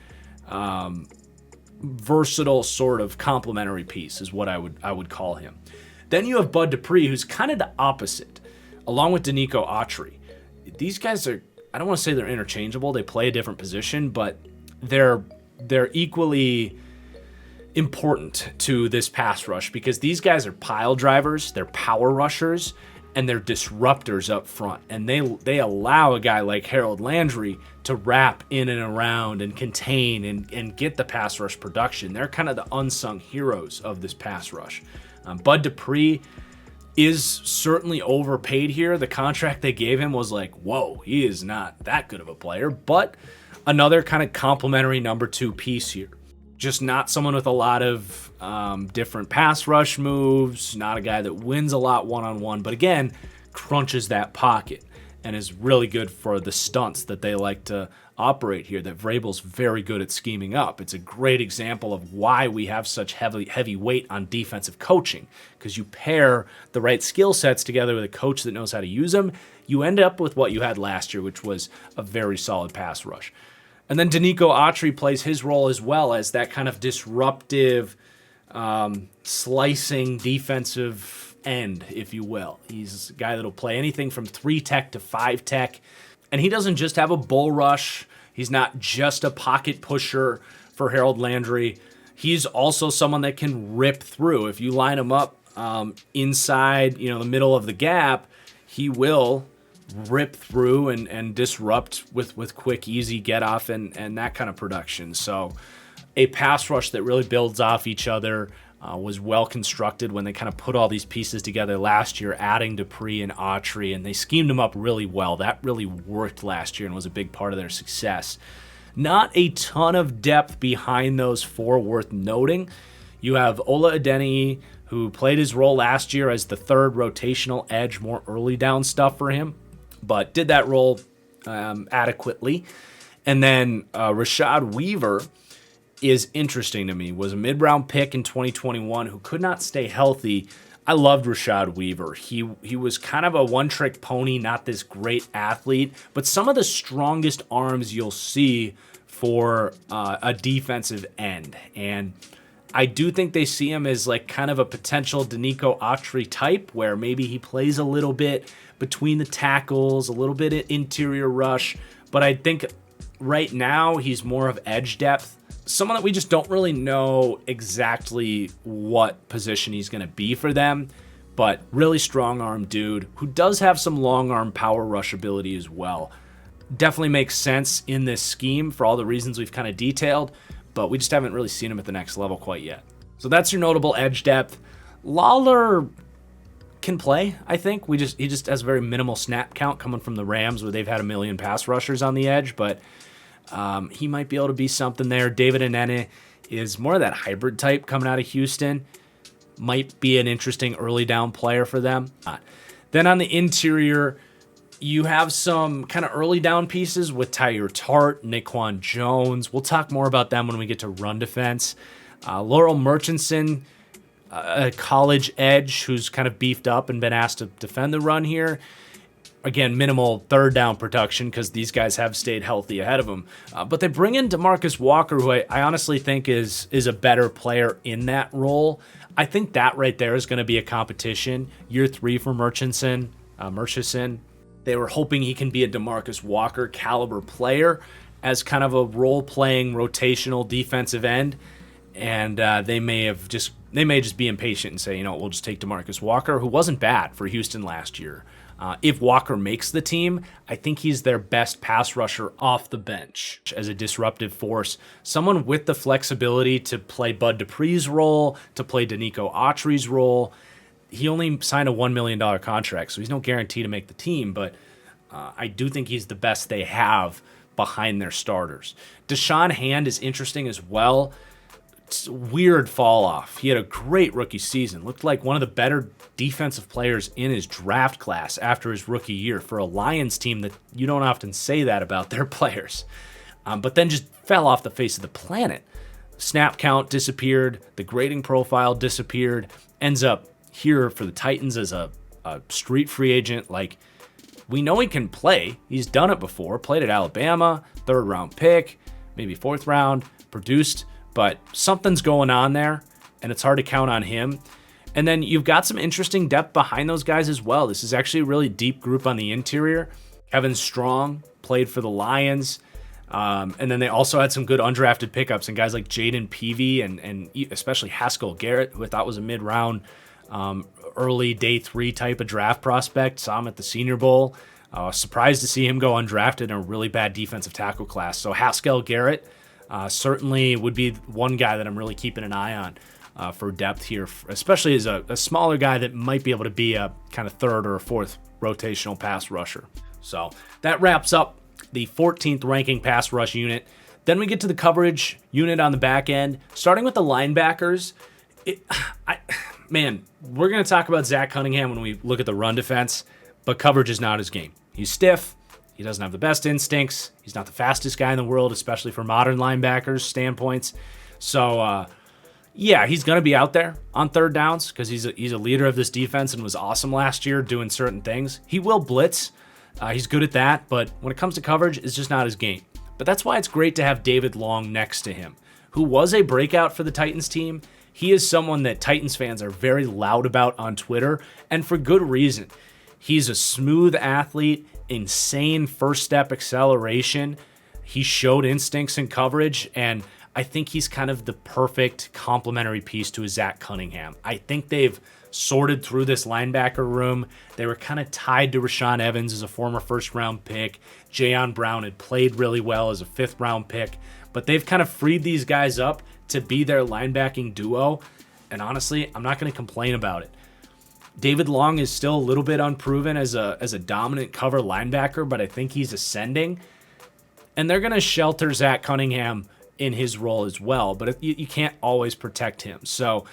versatile sort of complementary piece is what I would call him. Then you have Bud Dupree, who's kind of the opposite, along with Danico Autry. These guys are, I don't want to say they're interchangeable. They play a different position, but they're equally important to this pass rush because these guys are pile drivers, they're power rushers, and they're disruptors up front. And they allow a guy like Harold Landry to wrap in and around and contain and get the pass rush production. They're kind of the unsung heroes of this pass rush. Bud Dupree is certainly overpaid here. The contract they gave him was like, whoa, he is not that good of a player, but Another kind of complementary number 2 piece here. Just not someone with a lot of different pass rush moves, not a guy that wins a lot one-on-one, but again, crunches that pocket and is really good for the stunts that they like to operate here, that Vrabel's very good at scheming up. It's a great example of why we have such heavy weight on defensive coaching, because you pair the right skill sets together with a coach that knows how to use them, you end up with what you had last year, which was a very solid pass rush. And then Danico Autry plays his role as well as that kind of disruptive, slicing defensive end, if you will. He's a guy that'll play anything from 3-tech to 5-tech. And he doesn't just have a bull rush. He's not just a pocket pusher for Harold Landry. He's also someone that can rip through. If you line him up inside, the middle of the gap, he will rip through and disrupt with quick, easy get off and that kind of production. So a pass rush that really builds off each other, was well constructed when they kind of put all these pieces together last year, adding Dupree and Autry, and they schemed them up really well. That really worked last year and was a big part of their success. Not a ton of depth behind those 4 worth noting. You have Ola Adeniyi, who played his role last year as the 3rd rotational edge, more early down stuff for him, but did that role adequately. And then Rashad Weaver is interesting to me. Was a mid-round pick in 2021 who could not stay healthy. I loved Rashad Weaver. He was kind of a one-trick pony, not this great athlete, but some of the strongest arms you'll see for a defensive end. And I do think they see him as like kind of a potential Danico Autry type, where maybe he plays a little bit between the tackles, a little bit of interior rush, but I think right now he's more of edge depth. Someone that we just don't really know exactly what position he's going to be for them, but really strong arm dude who does have some long arm power rush ability as well. Definitely makes sense in this scheme for all the reasons we've kind of detailed, but we just haven't really seen him at the next level quite yet. So that's your notable edge depth. Lawler can play, I think. He just has a very minimal snap count coming from the Rams, where they've had a million pass rushers on the edge, but he might be able to be something there. David Anene is more of that hybrid type coming out of Houston. Might be an interesting early down player for them. Then on the interior, you have some kind of early down pieces with Tyler Tart, Naquan Jones. We'll talk more about them when we get to run defense. Laurel Murchison, a college edge who's kind of beefed up and been asked to defend the run here. Again, minimal 3rd down production because these guys have stayed healthy ahead of him. But they bring in DeMarcus Walker, who I honestly think is a better player in that role. I think that right there is going to be a competition. Year 3 for Murchison. They were hoping he can be a DeMarcus Walker caliber player as kind of a role-playing rotational defensive end. And they may just be impatient and say, we'll just take DeMarcus Walker, who wasn't bad for Houston last year. If Walker makes the team, I think he's their best pass rusher off the bench as a disruptive force. Someone with the flexibility to play Bud Dupree's role, to play Danico Autry's role. He only signed a $1 million contract, so he's no guarantee to make the team, but I do think he's the best they have behind their starters. Deshaun Hand is interesting as well. It's a weird fall off. He had a great rookie season. Looked like one of the better defensive players in his draft class after his rookie year for a Lions team that you don't often say that about their players. But then just fell off the face of the planet. Snap count disappeared. The grading profile disappeared. Ends up here for the Titans as a street free agent. Like, we know he can play. He's done it before. Played at Alabama, 3rd round pick, maybe 4th round, produced. But something's going on there, and it's hard to count on him. And then you've got some interesting depth behind those guys as well. This is actually a really deep group on the interior. Kevin Strong played for the Lions. And then they also had some good undrafted pickups and guys like Jaden Peavy and especially Haskell Garrett, who I thought was a mid-round, early day 3 type of draft prospect. Saw him at the Senior Bowl. Surprised to see him go undrafted in a really bad defensive tackle class. So Haskell Garrett certainly would be one guy that I'm really keeping an eye on for depth here, especially as a smaller guy that might be able to be a kind of 3rd or 4th rotational pass rusher. So that wraps up the 14th ranking pass rush unit. Then we get to the coverage unit on the back end, starting with the linebackers. Man, we're going to talk about Zach Cunningham when we look at the run defense, but coverage is not his game. He's stiff. He doesn't have the best instincts. He's not the fastest guy in the world, especially for modern linebackers standpoints. So, yeah, he's going to be out there on third downs because he's a leader of this defense and was awesome last year doing certain things. He will blitz. He's good at that, but when it comes to coverage, it's just not his game. But that's why it's great to have David Long next to him, who was a breakout for the Titans team. He is someone that Titans fans are very loud about on Twitter, and for good reason. He's a smooth athlete, insane first step acceleration. He showed instincts in coverage, and I think he's kind of the perfect complementary piece to a Zach Cunningham. I think they've sorted through this linebacker room. They were kind of tied to Rashaan Evans as a former first-round pick. Jayon Brown had played really well as a fifth-round pick, but they've kind of freed these guys up to be their linebacking duo, and honestly, I'm not going to complain about it. David Long is still a little bit unproven as a dominant cover linebacker, but I think he's ascending, and they're going to shelter Zach Cunningham in his role as well, but you can't always protect him. So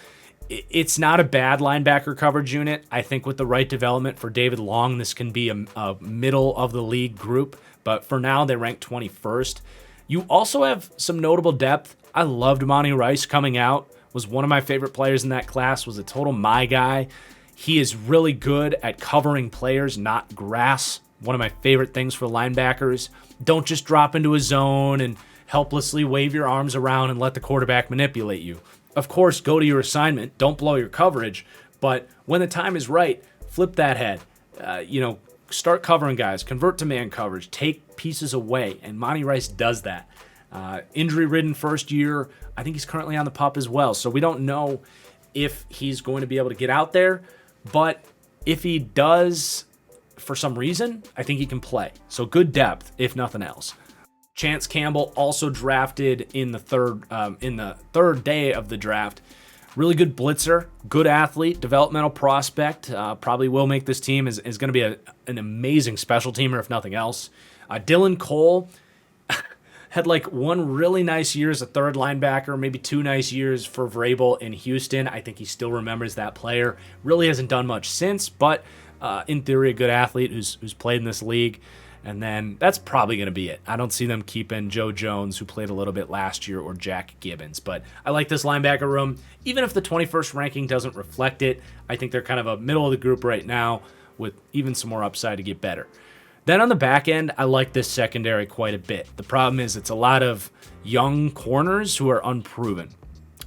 it's not a bad linebacker coverage unit. I think with the right development for David Long, this can be a middle of the league group, but for now they rank 21st. You also have some notable depth. I loved Monty Rice coming out, was one of my favorite players in that class, was a total my guy. He is really good at covering players, not grass. One of my favorite things for linebackers. Don't just drop into a zone and helplessly wave your arms around and let the quarterback manipulate you. Of course, go to your assignment. Don't blow your coverage. But when the time is right, flip that head. Start covering guys. Convert to man coverage. Take pieces away. And Monty Rice does that. Injury-ridden first year. I think he's currently on the PUP as well. So we don't know if he's going to be able to get out there. But if he does, for some reason, I think he can play. So good depth, if nothing else. Chance Campbell also drafted in the third day of the draft. Really good blitzer, good athlete, developmental prospect. Probably will make this team. Is going to be an amazing special teamer, if nothing else. Dylan Cole had like one really nice year as a third linebacker, maybe 2 nice years for Vrabel in Houston. I think he still remembers that player. Really hasn't done much since, but in theory, a good athlete who's played in this league. And then that's probably going to be it. I don't see them keeping Joe Jones, who played a little bit last year, or Jack Gibbons. But I like this linebacker room. Even if the 21st ranking doesn't reflect it, I think they're kind of a middle of the group right now with even some more upside to get better. Then on the back end, I like this secondary quite a bit. The problem is it's a lot of young corners who are unproven.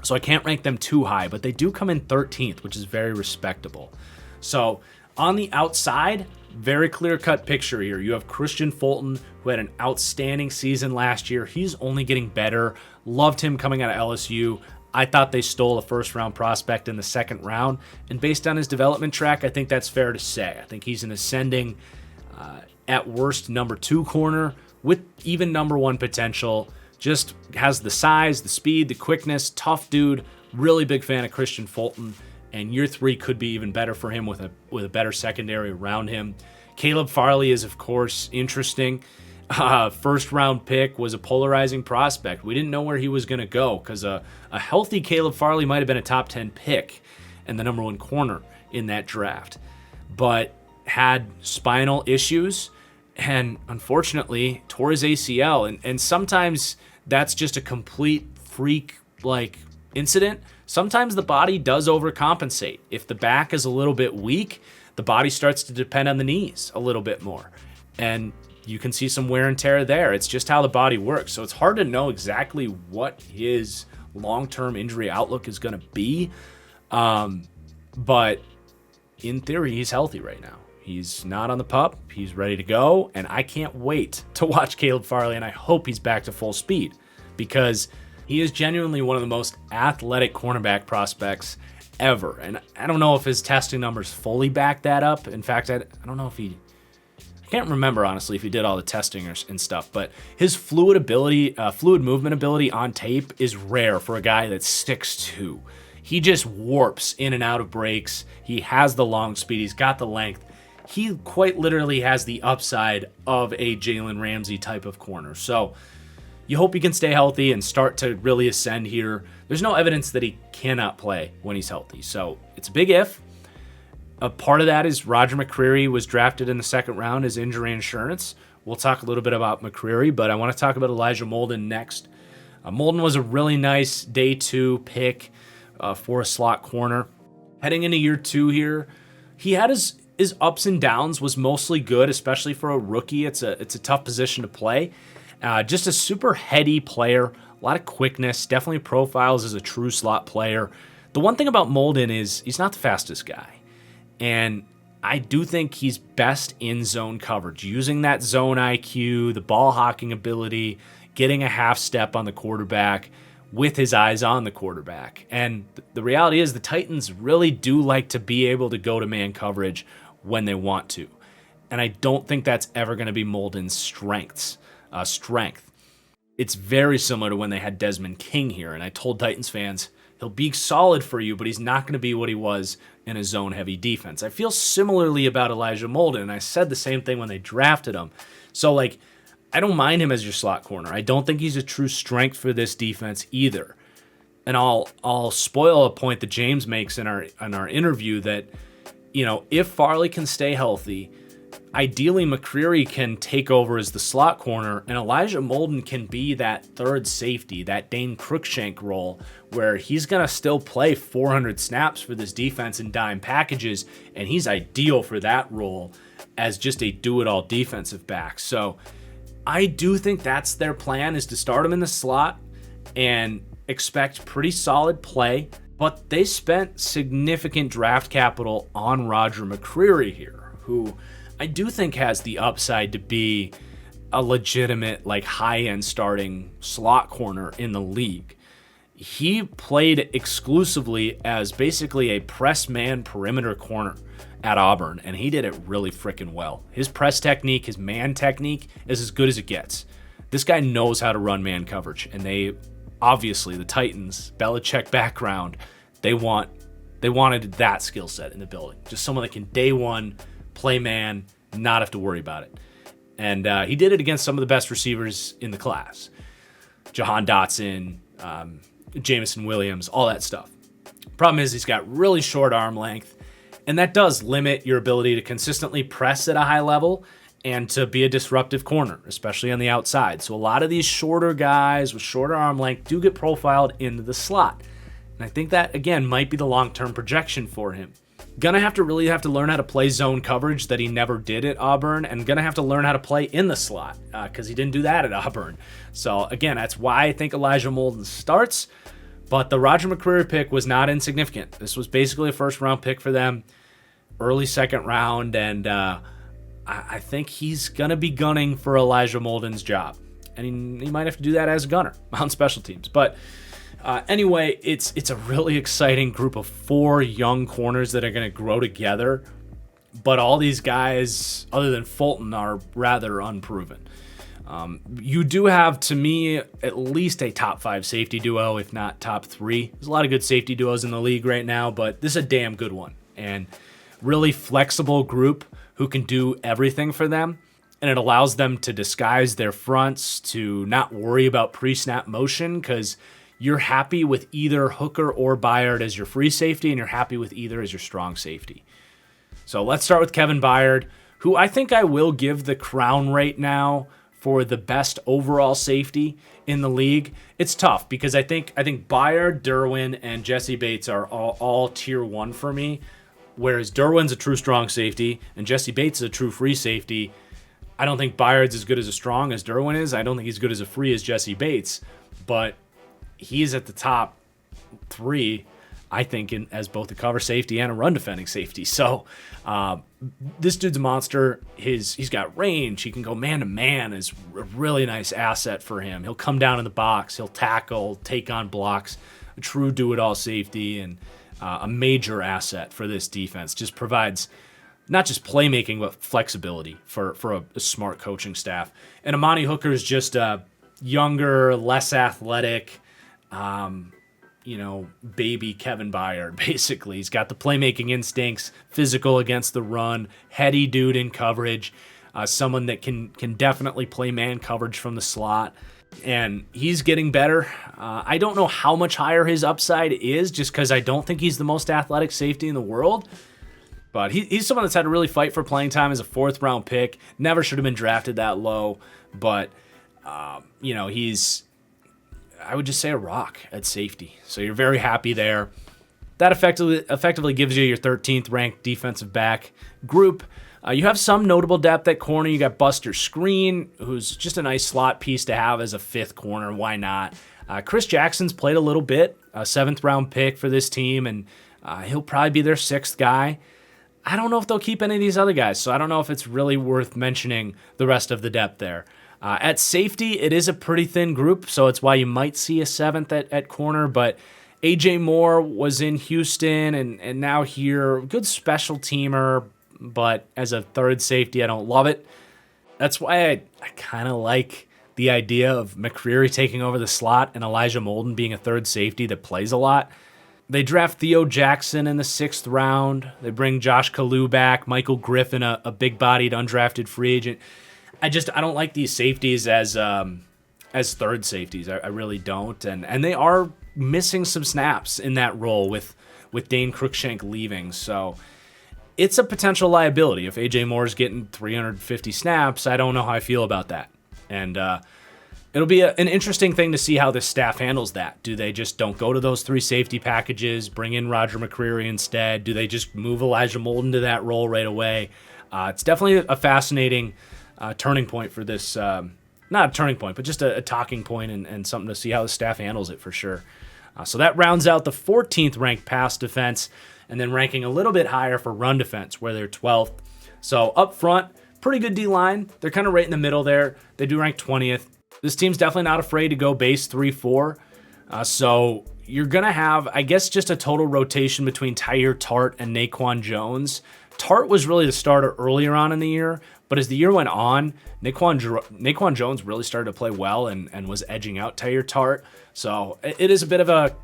So I can't rank them too high, but they do come in 13th, which is very respectable. So on the outside, very clear-cut picture here. You have Christian Fulton, who had an outstanding season last year. He's only getting better. Loved him coming out of LSU. I thought they stole a first-round prospect in the second round. And based on his development track, I think that's fair to say. I think he's an ascending, at worst, number 2 corner with even number 1 potential. Just has the size, the speed, the quickness, tough dude. Really big fan of Christian Fulton. And year 3 could be even better for him with a better secondary around him. Caleb Farley is, of course, interesting. First round pick, was a polarizing prospect. We didn't know where he was going to go because a healthy Caleb Farley might have been a top 10 pick and the number 1 corner in that draft, but had spinal issues and unfortunately tore his ACL. And sometimes that's just a complete freak incident. Sometimes the body does overcompensate. If the back is a little bit weak, the body starts to depend on the knees a little bit more. And you can see some wear and tear there. It's just how the body works. So it's hard to know exactly what his long-term injury outlook is going to be. But in theory, he's healthy right now. He's not on the PUP. He's ready to go. And I can't wait to watch Caleb Farley, and I hope he's back to full speed because he is genuinely one of the most athletic cornerback prospects ever. And I don't know if his testing numbers fully back that up. In fact, I don't know if I can't remember, honestly, if he did all the testing and stuff. But his fluid movement ability on tape is rare for a guy that's 6'2". He just warps in and out of breaks. He has the long speed. He's got the length. he quite literally has the upside of a Jalen Ramsey type of corner. So you hope he can stay healthy and start to really ascend here. There's no evidence that he cannot play when he's healthy. So it's a big if. A part of that is Roger McCreary was drafted in the second round as injury insurance. We'll talk a little bit about McCreary, but I want to talk about Elijah Molden next. Molden was a really nice day 2 pick for a slot corner. Heading into year 2 here, he had his ups and downs, was mostly good, especially for a rookie. It's a tough position to play. Just a super heady player, a lot of quickness, definitely profiles as a true slot player. The one thing about Molden is he's not the fastest guy. And I do think he's best in zone coverage, using that zone IQ, the ball hawking ability, getting a half step on the quarterback with his eyes on the quarterback. And the reality is the Titans really do like to be able to go to man coverage when they want to. And I don't think that's ever going to be Molden's strength. It's very similar to when they had Desmond King here. And I told Titans fans, he'll be solid for you, but he's not going to be what he was in a zone-heavy defense. I feel similarly about Elijah Molden, and I said the same thing when they drafted him. So, I don't mind him as your slot corner. I don't think he's a true strength for this defense either. And I'll spoil a point that James makes in our interview that, if Farley can stay healthy, ideally McCreary can take over as the slot corner, and Elijah Molden can be that third safety, that Dane Cruikshank role, where he's going to still play 400 snaps for this defense in dime packages, and he's ideal for that role as just a do-it-all defensive back. So I do think that's their plan, is to start him in the slot and expect pretty solid play, but they spent significant draft capital on Roger McCreary here, who I do think has the upside to be a legitimate, high-end starting slot corner in the league. He played exclusively as basically a press man perimeter corner at Auburn, and he did it really freaking well. His press technique, his man technique is as good as it gets. This guy knows how to run man coverage, and they, obviously, the Titans, Belichick background, they wanted that skill set in the building. Just someone that can day one play man, not have to worry about it. And he did it against some of the best receivers in the class. Jahan Dotson, Jamison Williams, all that stuff. Problem is he's got really short arm length, and that does limit your ability to consistently press at a high level and to be a disruptive corner, especially on the outside. So a lot of these shorter guys with shorter arm length do get profiled into the slot. And I think that, again, might be the long-term projection for him. Gonna have to learn how to play zone coverage that he never did at Auburn, and gonna have to learn how to play in the slot because he didn't do that at Auburn. So again, that's why I think Elijah Molden starts, but the Roger McCreary pick was not insignificant. This was basically a first-round pick for them, early second round, and I think he's gonna be gunning for Elijah Molden's job, and he might have to do that as a gunner on special teams, but anyway, it's a really exciting group of 4 young corners that are going to grow together, but all these guys, other than Fulton, are rather unproven. You do have, to me, at least a top 5 safety duo, if not top 3. There's a lot of good safety duos in the league right now, but this is a damn good one, and really flexible group who can do everything for them, and it allows them to disguise their fronts, to not worry about pre-snap motion, because you're happy with either Hooker or Byard as your free safety, and you're happy with either as your strong safety. So let's start with Kevin Byard, who I think I will give the crown right now for the best overall safety in the league. It's tough because I think Byard, Derwin, and Jesse Bates are all tier 1 for me, whereas Derwin's a true strong safety and Jesse Bates is a true free safety. I don't think Byard's as good as a strong as Derwin is. I don't think he's good as a free as Jesse Bates, but he's at the top 3, I think, as both a cover safety and a run defending safety. So this dude's a monster. He's got range. He can go man to man. Is a really nice asset for him. He'll come down in the box. He'll tackle, take on blocks. A true do-it-all safety and a major asset for this defense. Just provides not just playmaking but flexibility for a smart coaching staff. And Amani Hooker is just younger, less athletic. baby Kevin Byard, basically. He's got the playmaking instincts, physical against the run, heady dude in coverage, someone that can definitely play man coverage from the slot. And he's getting better. I don't know how much higher his upside is, just because I don't think he's the most athletic safety in the world. But he's someone that's had to really fight for playing time as a 4th-round pick. Never should have been drafted that low. But, he's, I would just say, a rock at safety. So you're very happy there. That effectively gives you your 13th ranked defensive back group. You have some notable depth at corner. You got Buster Screen, who's just a nice slot piece to have as a 5th corner. Why not? Chris Jackson's played a little bit, a 7th-round pick for this team, and he'll probably be their 6th guy. I don't know if they'll keep any of these other guys, so I don't know if it's really worth mentioning the rest of the depth there. At safety, it is a pretty thin group, so it's why you might see a 7th at corner, but A.J. Moore was in Houston and now here. Good special teamer, but as a 3rd safety, I don't love it. That's why I kind of like the idea of McCreary taking over the slot and Elijah Molden being a 3rd safety that plays a lot. They draft Theo Jackson in the 6th round. They bring Josh Kalu back, Michael Griffin, a big-bodied undrafted free agent. I don't like these safeties as 3rd safeties. I really don't, and they are missing some snaps in that role with Dane Cruikshank leaving. So it's a potential liability. If AJ Moore's getting 350 snaps, I don't know how I feel about that. And it'll be an interesting thing to see how this staff handles that. Do they just don't go to those 3 safety packages, bring in Roger McCreary instead? Do they just move Elijah Molden to that role right away? It's definitely a fascinating turning point for this. Not a turning point, but just a talking point and something to see how the staff handles it for sure. So that rounds out the 14th ranked pass defense, and then ranking a little bit higher for run defense, where they're 12th. So up front, pretty good D-line. They're kind of right in the middle there. They do rank 20th. This team's definitely not afraid to go base 3-4. So you're going to have, I guess, just a total rotation between Tyre Tart and Naquan Jones. Tart was really the starter earlier on in the year, but as the year went on, Naquan Jones really started to play well and was edging out Tyre Tart. So it is a bit of a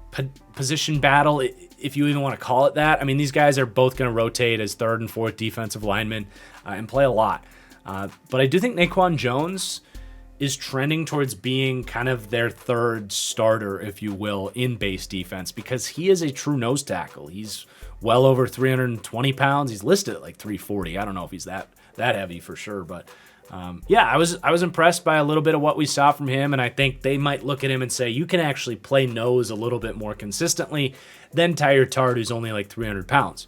position battle, if you even want to call it that. I mean, these guys are both going to rotate as 3rd and 4th defensive linemen and play a lot. But I do think Naquan Jones is trending towards being kind of their 3rd starter, if you will, in base defense, because he is a true nose tackle. He's well over 320 pounds. He's listed at like 340. I don't know if he's that heavy for sure, but I was impressed by a little bit of what we saw from him, and I think they might look at him and say, you can actually play nose a little bit more consistently than Tyre Tart, who's only like 300 pounds.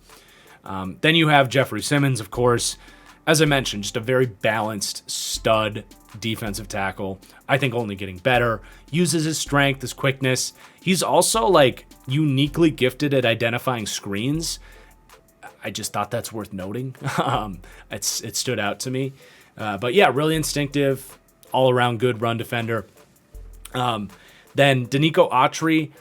Then you have Jeffrey Simmons, of course. As I mentioned, just a very balanced stud defensive tackle. I think only getting better. Uses his strength, his quickness. He's also like uniquely gifted at identifying screens. I just thought that's worth noting. It stood out to me. But yeah, really instinctive, all around good run defender. Then Danico Autry,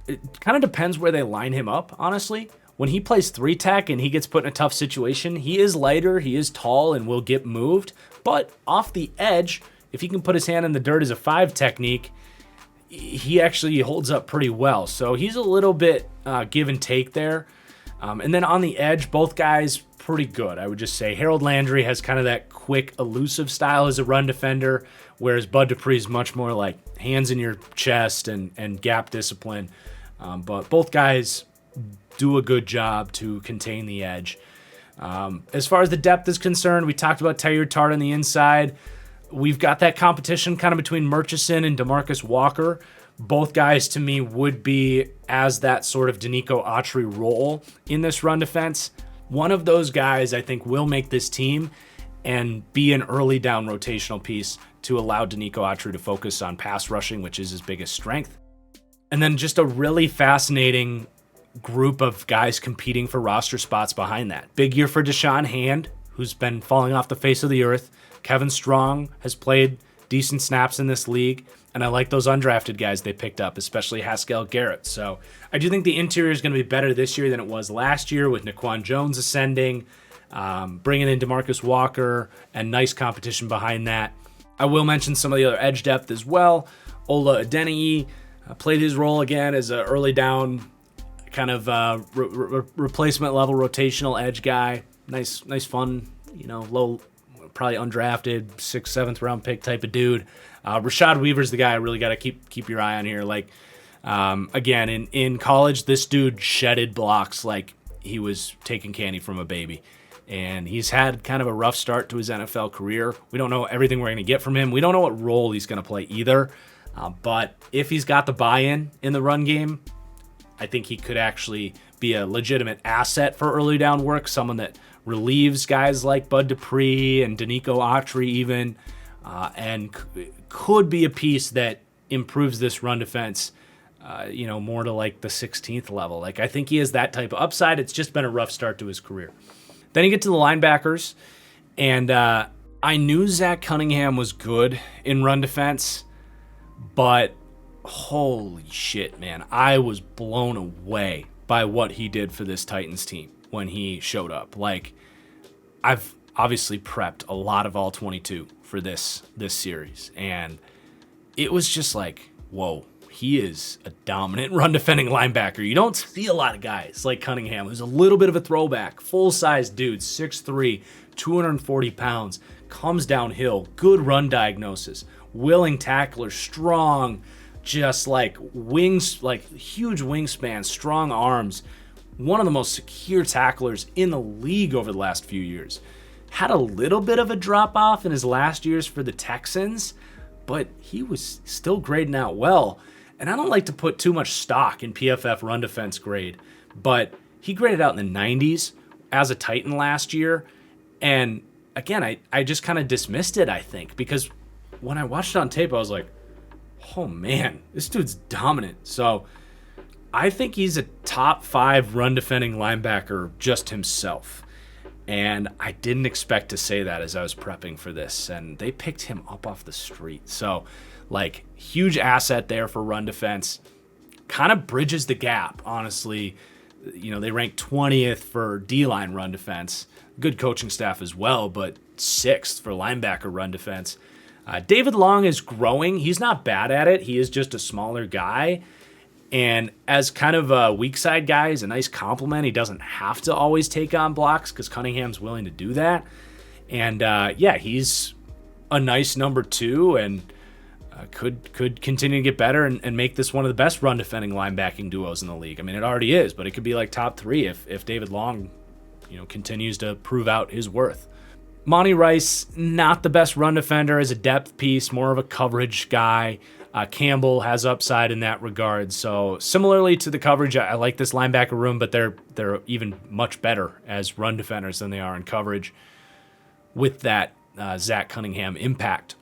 it kind of depends where they line him up, honestly. When he plays 3-tech and he gets put in a tough situation, he is lighter, he is tall, and will get moved. But off the edge, if he can put his hand in the dirt as a 5 technique, he actually holds up pretty well. So he's a little bit give and take there. And then on the edge, both guys pretty good, I would just say. Harold Landry has kind of that quick, elusive style as a run defender, whereas Bud Dupree is much more like hands in your chest and gap discipline. But both guys do a good job to contain the edge. As far as the depth is concerned, we talked about Tyre Tart on the inside. We've got that competition kind of between Murchison and DeMarcus Walker. Both guys, to me, would be as that sort of Danico Autry role in this run defense. One of those guys, I think, will make this team and be an early down rotational piece to allow Danico Autry to focus on pass rushing, which is his biggest strength. And then just a really fascinating group of guys competing for roster spots behind that. Big year for Deshaun Hand, who's been falling off the face of the earth. Kevin Strong has played decent snaps in this league, and I like those undrafted guys they picked up, especially Haskell Garrett. So I do think the interior is going to be better this year than it was last year, with Naquan Jones ascending, bringing in DeMarcus Walker, and nice competition behind that. I will mention some of the other edge depth as well. Ola Adeniji, Played his role again as an early down kind of replacement level rotational edge guy. Nice fun, low, probably undrafted 6th, 7th round pick type of dude. Rashad Weaver's the guy I really got to keep your eye on here. Like, again, in college, this dude shedded blocks like he was taking candy from a baby. And he's had kind of a rough start to his NFL career. We don't know everything we're going to get from him. We don't know what role he's going to play either. But if he's got the buy-in in the run game, I think he could actually be a legitimate asset for early down work, someone that relieves guys like Bud Dupree and Danico Autry even, and could be a piece that improves this run defense, more to like the 16th level. Like, I think he has that type of upside. It's just been a rough start to his career. Then you get to the linebackers, and I knew Zach Cunningham was good in run defense, but holy shit, man. I was blown away by what he did for this Titans team when he showed up. Like, I've obviously prepped a lot of all 22 for this series, and it was just like, whoa, he is a dominant run defending linebacker. You don't see a lot of guys like Cunningham, who's a little bit of a throwback, full-size dude, 6'3", 240 pounds, comes downhill, good run diagnosis, willing tackler, strong, just like wings, like huge wingspan, strong arms, one of the most secure tacklers in the league over the last few years. Had a little bit of a drop-off in his last years for the Texans, but he was still grading out well. And I don't like to put too much stock in PFF run defense grade, but he graded out in the 90s as a Titan last year. And again, I just kind of dismissed it, I think, because when I watched it on tape, I was like, oh man, this dude's dominant. So I think he's a top 5 run defending linebacker just himself. And I didn't expect to say that as I was prepping for this. And they picked him up off the street. So, like, huge asset there for run defense. Kind of bridges the gap, honestly. They ranked 20th for D-line run defense. Good coaching staff as well, but 6th for linebacker run defense. David Long is growing. He's not bad at it. He is just a smaller guy. And as kind of a weak side guy, he's a nice compliment. He doesn't have to always take on blocks because Cunningham's willing to do that. And he's a nice number 2 and could continue to get better and make this one of the best run defending linebacking duos in the league. I mean, it already is, but it could be like top 3 if David Long, continues to prove out his worth. Monty Rice, not the best run defender as a depth piece, more of a coverage guy. Campbell has upside in that regard. So similarly to the coverage, I like this linebacker room, but they're even much better as run defenders than they are in coverage with that Zach Cunningham impact.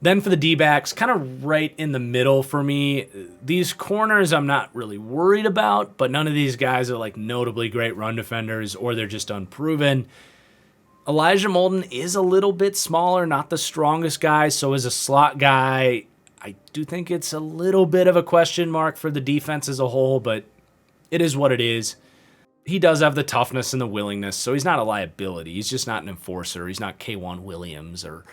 Then for the D-backs, kind of right in the middle for me. These corners I'm not really worried about, but none of these guys are like notably great run defenders or they're just unproven. Elijah Molden is a little bit smaller, not the strongest guy, so as a slot guy, I do think it's a little bit of a question mark for the defense as a whole, but it is what it is. He does have the toughness and the willingness, so he's not a liability. He's just not an enforcer. He's not K1 Williams or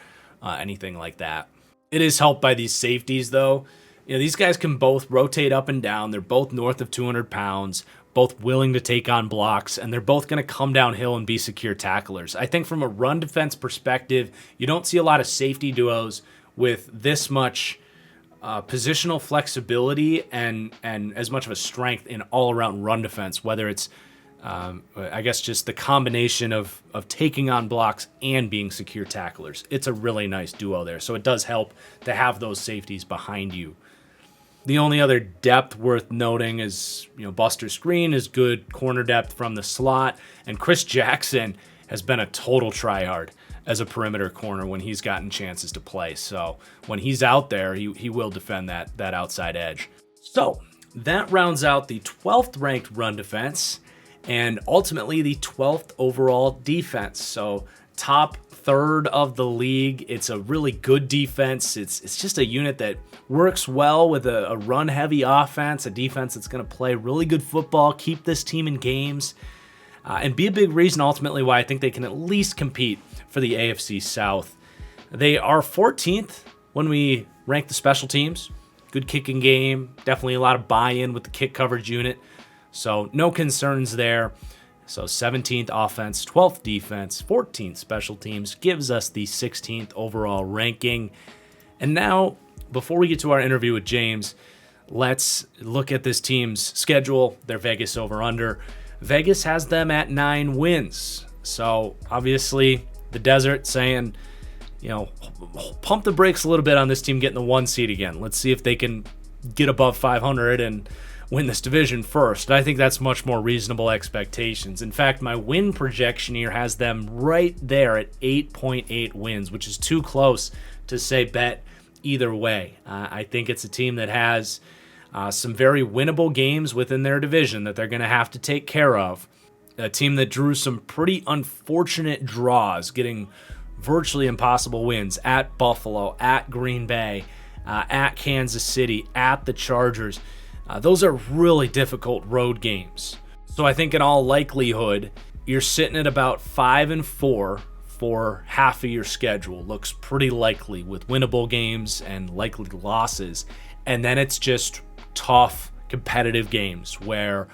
anything like that. It is helped by these safeties, though. These guys can both rotate up and down. They're both north of 200 pounds, both willing to take on blocks, and they're both going to come downhill and be secure tacklers. I think from a run defense perspective, you don't see a lot of safety duos with this much positional flexibility and as much of a strength in all-around run defense, whether it's, I guess, just the combination of taking on blocks and being secure tacklers. It's a really nice duo there, so it does help to have those safeties behind you. The only other depth worth noting is, Buster Screen is good corner depth from the slot, and Chris Jackson has been a total tryhard as a perimeter corner when he's gotten chances to play. So when he's out there, he will defend that outside edge. So that rounds out the 12th ranked run defense and ultimately the 12th overall defense. So top third of the league. It's a really good defense. It's just a unit that works well with a run-heavy offense, a defense that's going to play really good football, keep this team in games, and be a big reason ultimately why I think they can at least compete for the AFC South. They are 14th when we rank the special teams, Good kicking game. Definitely a lot of buy-in with the kick coverage unit. So no concerns there. So 17th offense, 12th defense, 14th special teams gives us the 16th overall ranking. And now, before we get to our interview with James, let's look at this team's schedule, their Vegas over-under. Vegas has them at 9 wins. So obviously the desert saying, pump the brakes a little bit on this team getting the 1 seed again. Let's see if they can get above 500 and win this division first. I think that's much more reasonable expectations. In fact, my win projection here has them right there at 8.8 wins, which is too close to say bet either way. I think it's a team that has some very winnable games within their division that they're going to have to take care of. A team that drew some pretty unfortunate draws, getting virtually impossible wins at Buffalo, at Green Bay, at Kansas City, at the Chargers. Those are really difficult road games. So I think in all likelihood, you're sitting at about 5-4 for half of your schedule. Looks pretty likely with winnable games and likely losses. And then it's just tough, competitive games where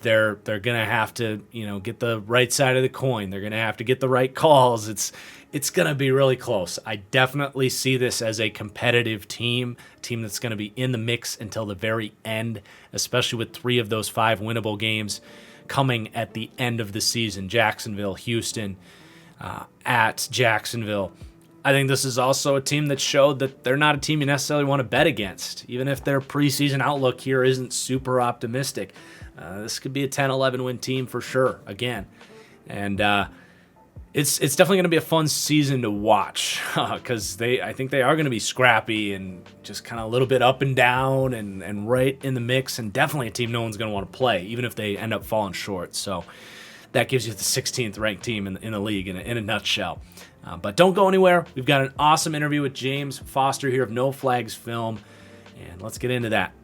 they're going to have to, get the right side of the coin. They're going to have to get the right calls. It's going to be really close. I definitely see this as a competitive team that's going to be in the mix until the very end, especially with 3 of those 5 winnable games coming at the end of the season. Jacksonville, Houston, at Jacksonville. I think this is also a team that showed that they're not a team you necessarily want to bet against, even if their preseason outlook here isn't super optimistic. This could be a 10-11 win team for sure, again. And it's definitely going to be a fun season to watch because I think they are going to be scrappy and just kind of a little bit up and down and right in the mix, and definitely a team no one's going to want to play, even if they end up falling short. So that gives you the 16th ranked team in the league in a nutshell. But don't go anywhere. We've got an awesome interview with James Foster here of No Flags Film, and let's get into that.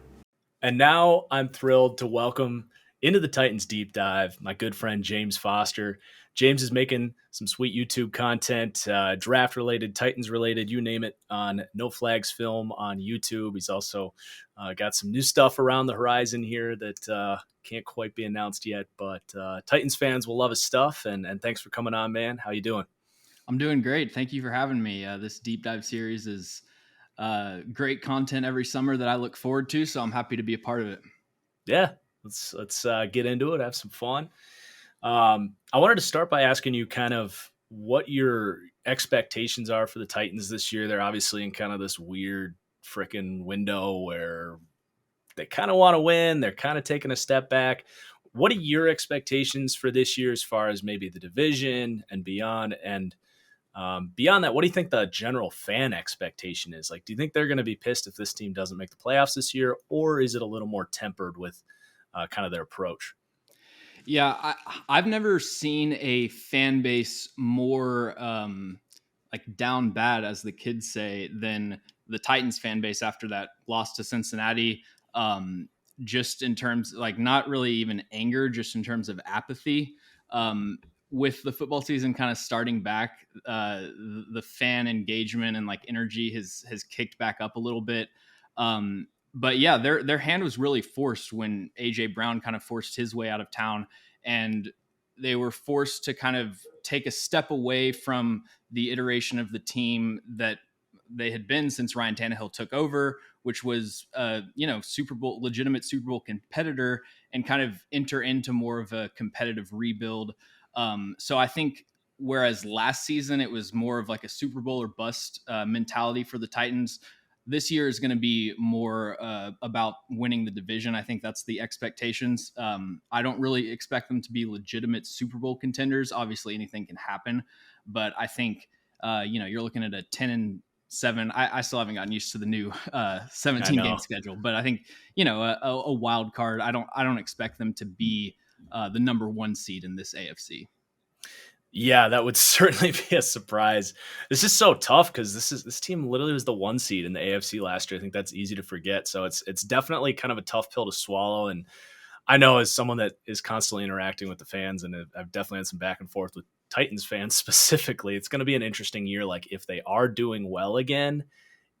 And now I'm thrilled to welcome into the Titans Deep Dive my good friend James Foster. James is making some sweet YouTube content, draft-related, Titans-related, you name it, on No Flags Film on YouTube. He's also got some new stuff around the horizon here that can't quite be announced yet, but Titans fans will love his stuff, and thanks for coming on, man. How you doing? I'm doing great. Thank you for having me. This deep dive series is great content every summer that I look forward to, so I'm happy to be a part of it. Yeah, let's get into it, have some fun. I wanted to start by asking you kind of what your expectations are for the Titans this year. They're obviously in kind of this weird freaking window where they kind of want to win. They're kind of taking a step back. What are your expectations for this year as far as maybe the division and beyond? And beyond that, what do you think the general fan expectation is? Like, do you think they're going to be pissed if this team doesn't make the playoffs this year, or is it a little more tempered with kind of their approach? Yeah, I've never seen a fan base more like down bad, as the kids say, than the Titans fan base after that loss to Cincinnati. Just in terms, like, not really even anger, just in terms of apathy. With the football season kind of starting back, the fan engagement and like energy has kicked back up a little bit. But yeah, their hand was really forced when AJ Brown kind of forced his way out of town, and they were forced to kind of take a step away from the iteration of the team that they had been since Ryan Tannehill took over, which was legitimate Super Bowl competitor, and kind of enter into more of a competitive rebuild. So I think whereas last season it was more of like a Super Bowl or bust mentality for the Titans, this year is going to be more about winning the division. I think that's the expectations. I don't really expect them to be legitimate Super Bowl contenders. Obviously, anything can happen, but I think you're looking at a 10-7. I still haven't gotten used to the new 17 game schedule, but I think a wild card. I don't expect them to be the number 1 seed in this AFC. Yeah, that would certainly be a surprise. This is so tough because this team literally was the 1 seed in the AFC last year. I think that's easy to forget. So it's definitely kind of a tough pill to swallow. And I know as someone that is constantly interacting with the fans, and I've definitely had some back and forth with Titans fans specifically, it's going to be an interesting year. Like if they are doing well again,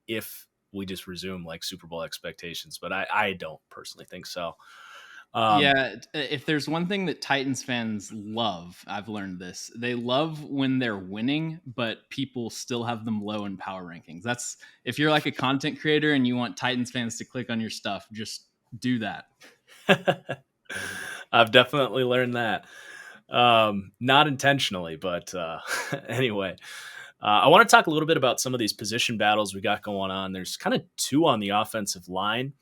if we just resume like Super Bowl expectations, but I don't personally think so. Yeah, if there's one thing that Titans fans love, I've learned this. They love when they're winning, but people still have them low in power rankings. That's if you're like a content creator and you want Titans fans to click on your stuff, just do that. I've definitely learned that. Not intentionally, but anyway. I want to talk a little bit about some of these position battles we got going on. There's kind of two on the offensive line,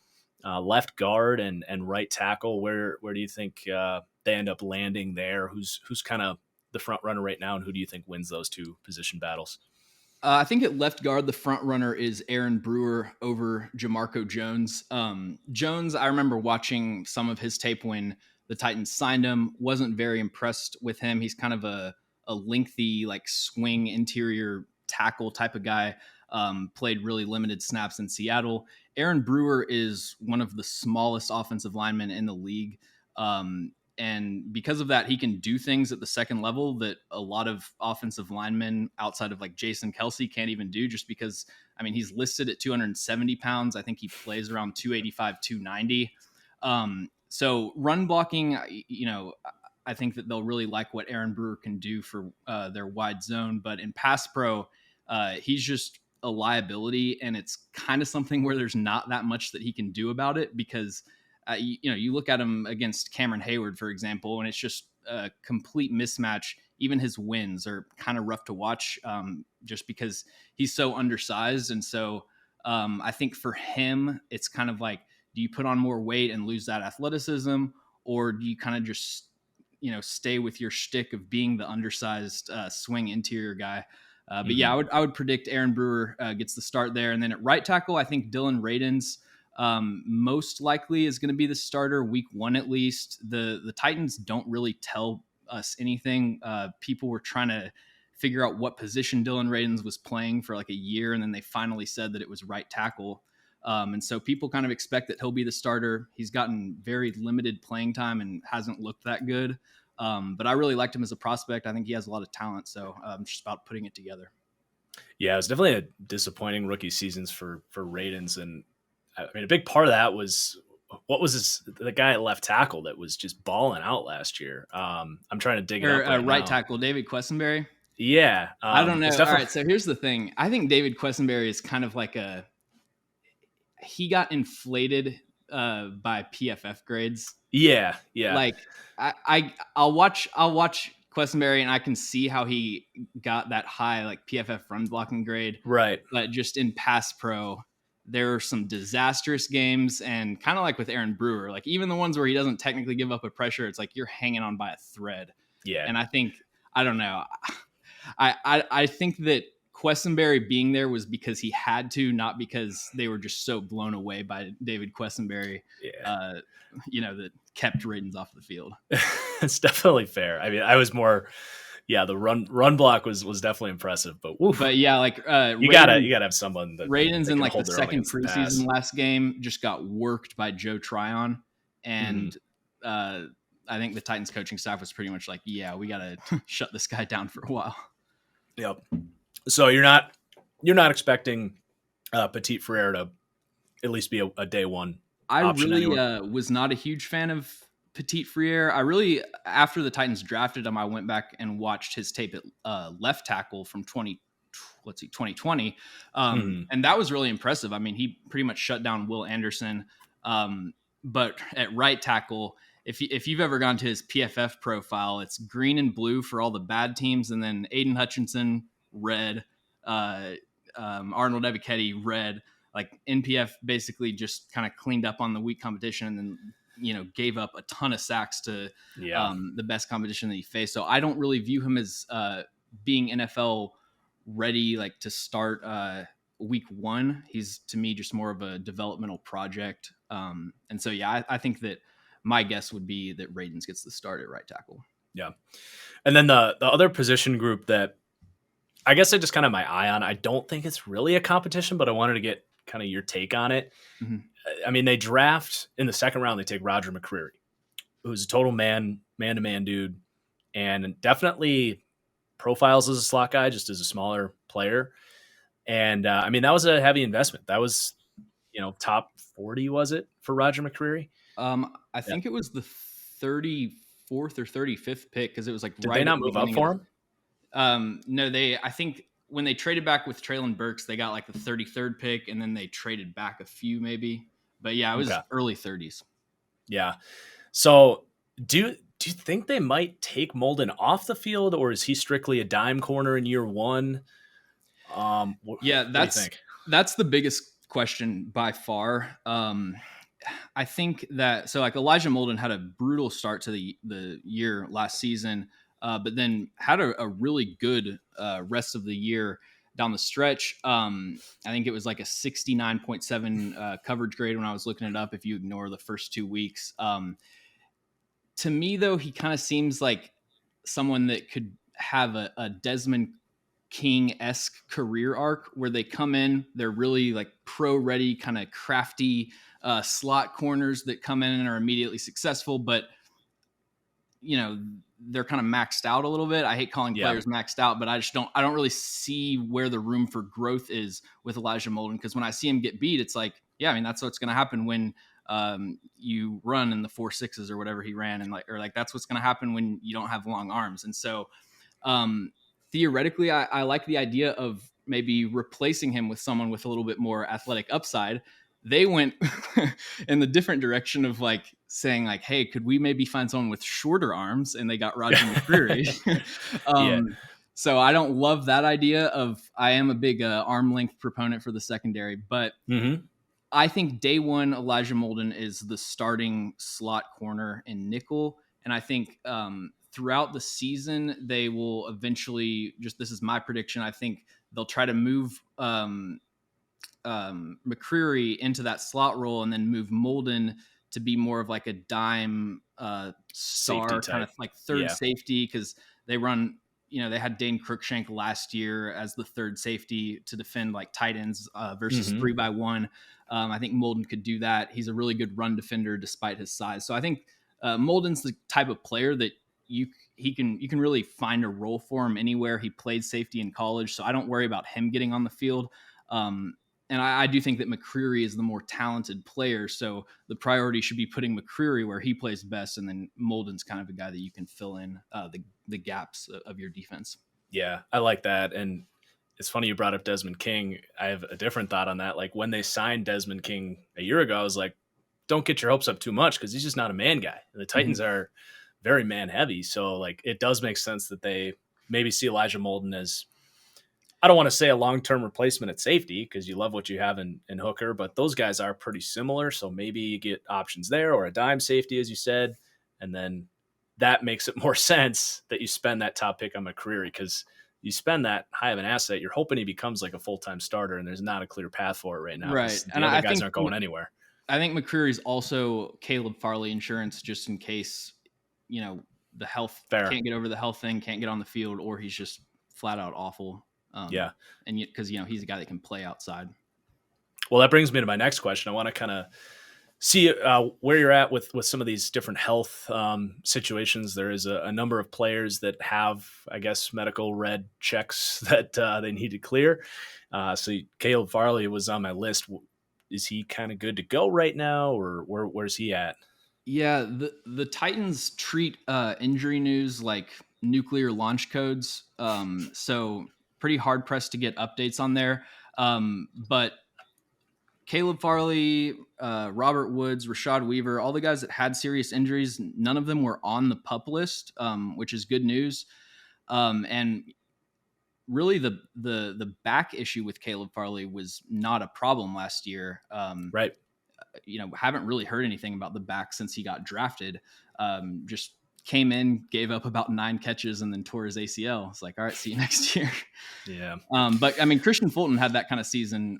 left guard and right tackle. Where do you think they end up landing there? Who's kind of the front runner right now, and who do you think wins those two position battles? I think at left guard, the front runner is Aaron Brewer over Jamarco Jones. Jones, I remember watching some of his tape when the Titans signed him. Wasn't very impressed with him. He's kind of a lengthy, like swing interior tackle type of guy. Played really limited snaps in Seattle. Aaron Brewer is one of the smallest offensive linemen in the league. And because of that, he can do things at the second level that a lot of offensive linemen outside of like Jason Kelsey can't even do, just because, I mean, he's listed at 270 pounds. I think he plays around 285, 290. So run blocking, I think that they'll really like what Aaron Brewer can do for their wide zone. But in pass pro, he's just a liability, and it's kind of something where there's not that much that he can do about it, because you look at him against Cameron Hayward, for example, and it's just a complete mismatch. Even his wins are kind of rough to watch, just because he's so undersized. And so I think for him, it's kind of like, do you put on more weight and lose that athleticism, or do you kind of just, stay with your shtick of being the undersized swing interior guy? But yeah, I would predict Aaron Brewer gets the start there. And then at right tackle, I think Dylan Radins most likely is going to be the starter week 1 at least. The Titans don't really tell us anything. People were trying to figure out what position Dylan Radins was playing for like a year, and then they finally said that it was right tackle. And so people kind of expect that he'll be the starter. He's gotten very limited playing time and hasn't looked that good. But I really liked him as a prospect. I think he has a lot of talent. So I'm just about putting it together. Yeah, it was definitely a disappointing rookie seasons for Radins. And I mean, a big part of that was, what was the guy at left tackle that was just balling out last year? I'm trying to dig it up right now. tackle, David Quessenberry. Yeah. I don't know. All right. So here's the thing. I think David Quessenberry is kind of like he got inflated by PFF grades. Yeah. Like I'll watch Quessenberry and I can see how he got that high like PFF run blocking grade. Right. But just in pass pro, there are some disastrous games, and kind of like with Aaron Brewer, like even the ones where he doesn't technically give up a pressure, it's like you're hanging on by a thread. Yeah. And I don't know. I think that Quessenberry being there was because he had to, not because they were just so blown away by David Quessenberry, that kept Radins off the field. It's definitely fair. I mean, I was more, the run block was definitely impressive, but woof. But yeah, like you gotta have someone that Radins in like the second preseason last game just got worked by Joe Tryon, and I think the Titans coaching staff was pretty much like, yeah, we gotta shut this guy down for a while. Yep. So you're not expecting Petit Frere to at least be a day one. I really was not a huge fan of Petit Frere. After the Titans drafted him, I went back and watched his tape at left tackle from 2020. And that was really impressive. I mean, he pretty much shut down Will Anderson. But at right tackle, if you've ever gone to his PFF profile, it's green and blue for all the bad teams, and then Aiden Hutchinson, red, Arnold Ebiketie, red. Like NPF basically just kind of cleaned up on the weak competition, and then gave up a ton of sacks to the best competition that he faced. So I don't really view him as being NFL ready, like to start week 1. He's to me just more of a developmental project. And so I think that my guess would be that Radins gets the start at right tackle. Yeah, and then the other position group that I guess I just kind of my eye on. I don't think it's really a competition, but I wanted to get kind of your take on it. Mm-hmm. I mean, they draft in the second round, they take Roger McCreary, who's a total man-to-man dude, and definitely profiles as a slot guy, just as a smaller player. And I mean, that was a heavy investment. That was top 40, was it, for Roger McCreary? I Yeah. think it was the 34th or 35th pick because it was like Did they right at not the move up beginning for of. him? No, I think when they traded back with Traylon Burks, they got like the 33rd pick, and then they traded back a few maybe. But yeah, it was Okay. early 30s. Yeah. So do you think they might take Molden off the field, or is he strictly a dime corner in year one? Yeah, What do you think? that's the biggest question by far. I think that so like Elijah Molden had a brutal start to the year last season, but then had a really good rest of the year down the stretch. I think it was like a 69.7 coverage grade when I was looking it up. If you ignore the first 2 weeks, to me though, he kind of seems like someone that could have a Desmond King-esque career arc where they come in, they're really like pro ready, kind of crafty slot corners that come in and are immediately successful, but they're kind of maxed out a little bit. I hate calling Yeah. players maxed out, but I don't really see where the room for growth is with Elijah Molden, because when I see him get beat, it's like, yeah, I mean, that's what's going to happen when you run in the 4.6s or whatever he ran, and like that's what's going to happen when you don't have long arms. And so theoretically, I like the idea of maybe replacing him with someone with a little bit more athletic upside. They went in the different direction of like saying like, hey, could we maybe find someone with shorter arms? And they got Roger McCreary. Yeah. So I don't love that idea of, I am a big arm length proponent for the secondary, but Mm-hmm. I think day one, Elijah Molden is the starting slot corner in nickel. And I think throughout the season, they will eventually, this is my prediction, I think they'll try to move McCreary into that slot role and then move Molden to be more of like a dime Safety star, kind type. of like third safety, because they run, they had Dane Cruikshank last year as the third safety to defend like tight ends versus 3x1. I think Molden could do that. He's a really good run defender despite his size. So I think Molden's the type of player that you can really find a role for him anywhere. He played safety in college, so I don't worry about him getting on the field. And I do think that McCreary is the more talented player, so the priority should be putting McCreary where he plays best, and then Molden's kind of a guy that you can fill in the gaps of your defense. Yeah, I like that. And it's funny you brought up Desmond King. I have a different thought on that. Like when they signed Desmond King a year ago, I was like, don't get your hopes up too much because he's just not a man guy. And the Titans are very man heavy. So like it does make sense that they maybe see Elijah Molden as, I don't want to say a long-term replacement at safety because you love what you have in Hooker, but those guys are pretty similar. So maybe you get options there or a dime safety, as you said. And then that makes it more sense that you spend that top pick on McCreary because you spend that high of an asset, you're hoping he becomes like a full-time starter, and there's not a clear path for it right now. Right. The And other I guys think aren't going anywhere. I think McCreary's also Caleb Farley insurance, just in case, the health can't get over the health thing, can't get on the field, or he's just flat out awful. Yeah. And because, he's a guy that can play outside. Well, that brings me to my next question. I want to kind of see where you're at with some of these different health situations. There is a number of players that have, I guess, medical red checks that they need to clear. So Caleb Farley was on my list. Is he kind of good to go right now, or where's he at? Yeah, the Titans treat injury news like nuclear launch codes. So pretty hard pressed to get updates on there. But Caleb Farley, Robert Woods, Rashad Weaver, all the guys that had serious injuries, none of them were on the PUP list, which is good news. And really the back issue with Caleb Farley was not a problem last year. Right. Haven't really heard anything about the back since he got drafted. Just came in, gave up about 9 catches, and then tore his ACL. It's like, all right, see you next year. Yeah. But I mean, Christian Fulton had that kind of season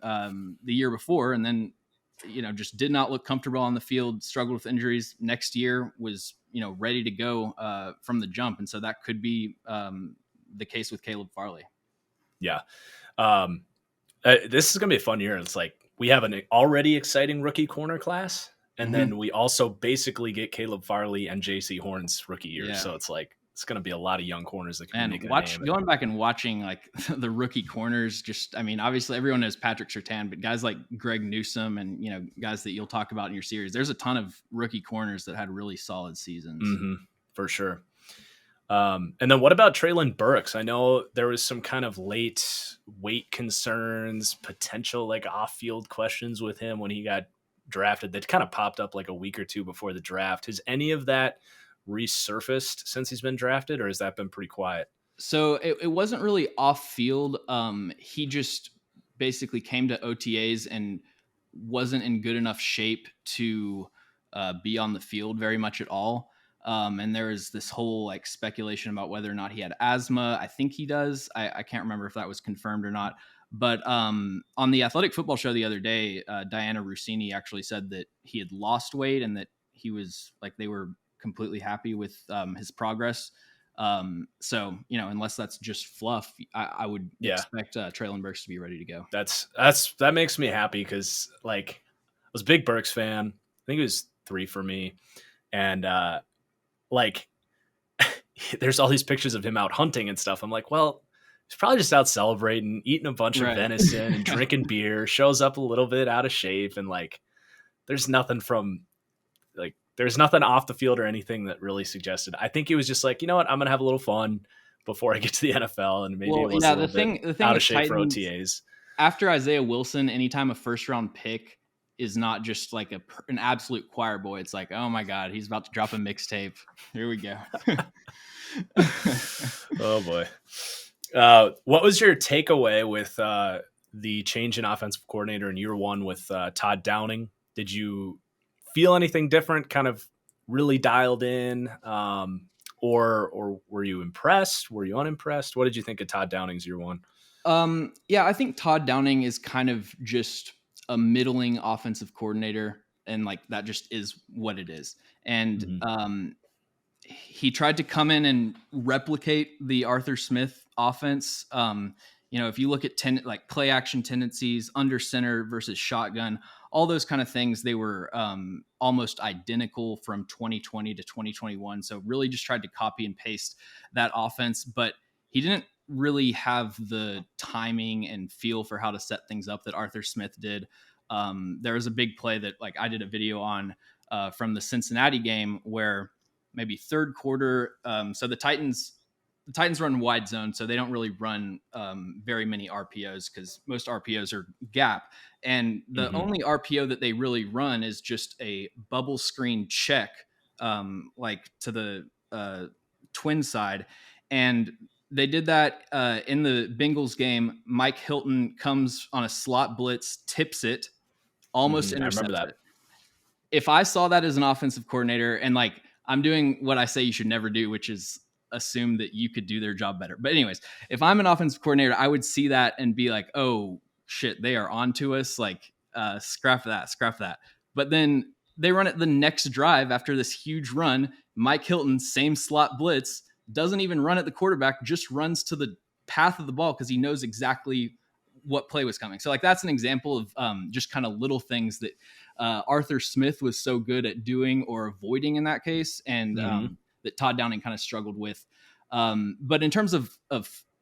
the year before, and then, just did not look comfortable on the field, struggled with injuries. Next year was, ready to go from the jump. And so that could be the case with Caleb Farley. Yeah. This is going to be a fun year. It's like we have an already exciting rookie corner class. And then we also basically get Caleb Farley and JC Horn's rookie year. Yeah. So it's like it's going to be a lot of young corners that can And make a name. going back and watching like the rookie corners, just, I mean, obviously everyone knows Patrick Surtain, but guys like Greg Newsome and, guys that you'll talk about in your series, there's a ton of rookie corners that had really solid seasons. For sure. And then what about Traylon Burks? I know there was some kind of late weight concerns, potential like off-field questions with him when he got drafted that kind of popped up like a week or two before the draft. Has any of that resurfaced since he's been drafted, or has that been pretty quiet? So it wasn't really off field. He just basically came to OTAs and wasn't in good enough shape to be on the field very much at all. And there was this whole like speculation about whether or not he had asthma. I think he does. I can't remember if that was confirmed or not. But on the Athletic Football Show the other day, Diana Rossini actually said that he had lost weight and that he was like, they were completely happy with his progress. So, unless that's just fluff, I would expect Traylon Burks to be ready to go. That makes me happy because like I was a big Burks fan. I think it was 3 for me. And like there's all these pictures of him out hunting and stuff. I'm like, well, he's probably just out celebrating, eating a bunch of venison and drinking beer, shows up a little bit out of shape. And like, there's nothing off the field or anything that really suggested. I think he was just like, you know what, I'm going to have a little fun before I get to the NFL. And maybe it was a little bit out of shape for OTAs. After Isaiah Wilson, anytime a first round pick is not just like an absolute choir boy, it's like, oh my God, he's about to drop a mixtape. Here we go. Oh boy. What was your takeaway with the change in offensive coordinator in year 1 with Todd Downing? Did you feel anything different, kind of really dialed in, or were you impressed? Were you unimpressed? What did you think of Todd Downing's year 1? Yeah, I think Todd Downing is kind of just a middling offensive coordinator, and like that just is what it is. And he tried to come in and replicate the Arthur Smith offense. If you look at like play action tendencies, under center versus shotgun, all those kind of things, they were almost identical from 2020 to 2021. So really just tried to copy and paste that offense, but he didn't really have the timing and feel for how to set things up that Arthur Smith did. There was a big play that like I did a video on from the Cincinnati game where maybe third quarter. So the Titans run wide zone, so they don't really run very many RPOs because most RPOs are gap. And the only RPO that they really run is just a bubble screen check, like to the twin side. And they did that in the Bengals game. Mike Hilton comes on a slot blitz, tips it, almost intercepts it. If I saw that as an offensive coordinator, and like I'm doing what I say you should never do, which is assume that you could do their job better. But anyways, if I'm an offensive coordinator, I would see that and be like, oh shit, they are on to us. Like, scrap that. But then they run it the next drive after this huge run. Mike Hilton, same slot blitz, doesn't even run at the quarterback, just runs to the path of the ball because he knows exactly what play was coming. So like that's an example of just kind of little things that Arthur Smith was so good at doing or avoiding in that case, and that Todd Downing kind of struggled with. But in terms of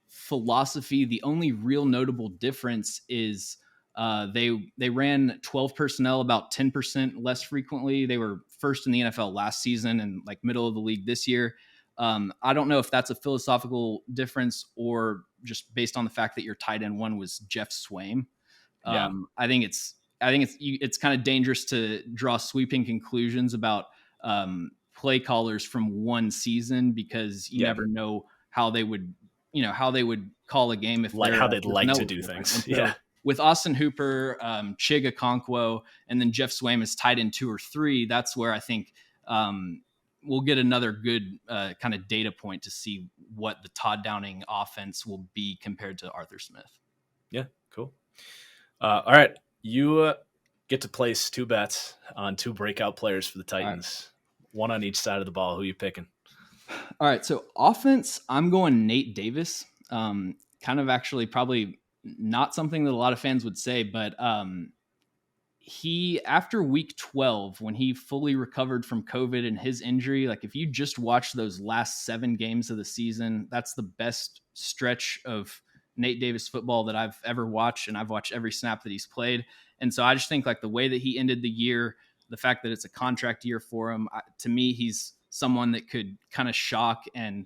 philosophy, the only real notable difference is they ran 12 personnel about 10% less frequently. They were first in the NFL last season and like middle of the league this year. I don't know if that's a philosophical difference or just based on the fact that your tight end 1 was Jeff Swaim. I think it's kind of dangerous to draw sweeping conclusions about play callers from one season because you never know how they would call a game if like how they'd like to do things. So with Austin Hooper, Chig Okonkwo, and then Jeff Swaim is tight end 2 or 3. That's where I think we'll get another good kind of data point to see what the Todd Downing offense will be compared to Arthur Smith. Yeah, cool. All right. You get to place 2 bets on 2 breakout players for the Titans. Right. 1 on each side of the ball. Who are you picking? All right. So offense, I'm going Nate Davis. Kind of actually probably not something that a lot of fans would say, but he, after week 12, when he fully recovered from COVID and his injury, like if you just watch those last 7 games of the season, that's the best stretch of Nate Davis football that I've ever watched. And I've watched every snap that he's played. And so I just think like the way that he ended the year, the fact that it's a contract year for him, to me, he's someone that could kind of shock. And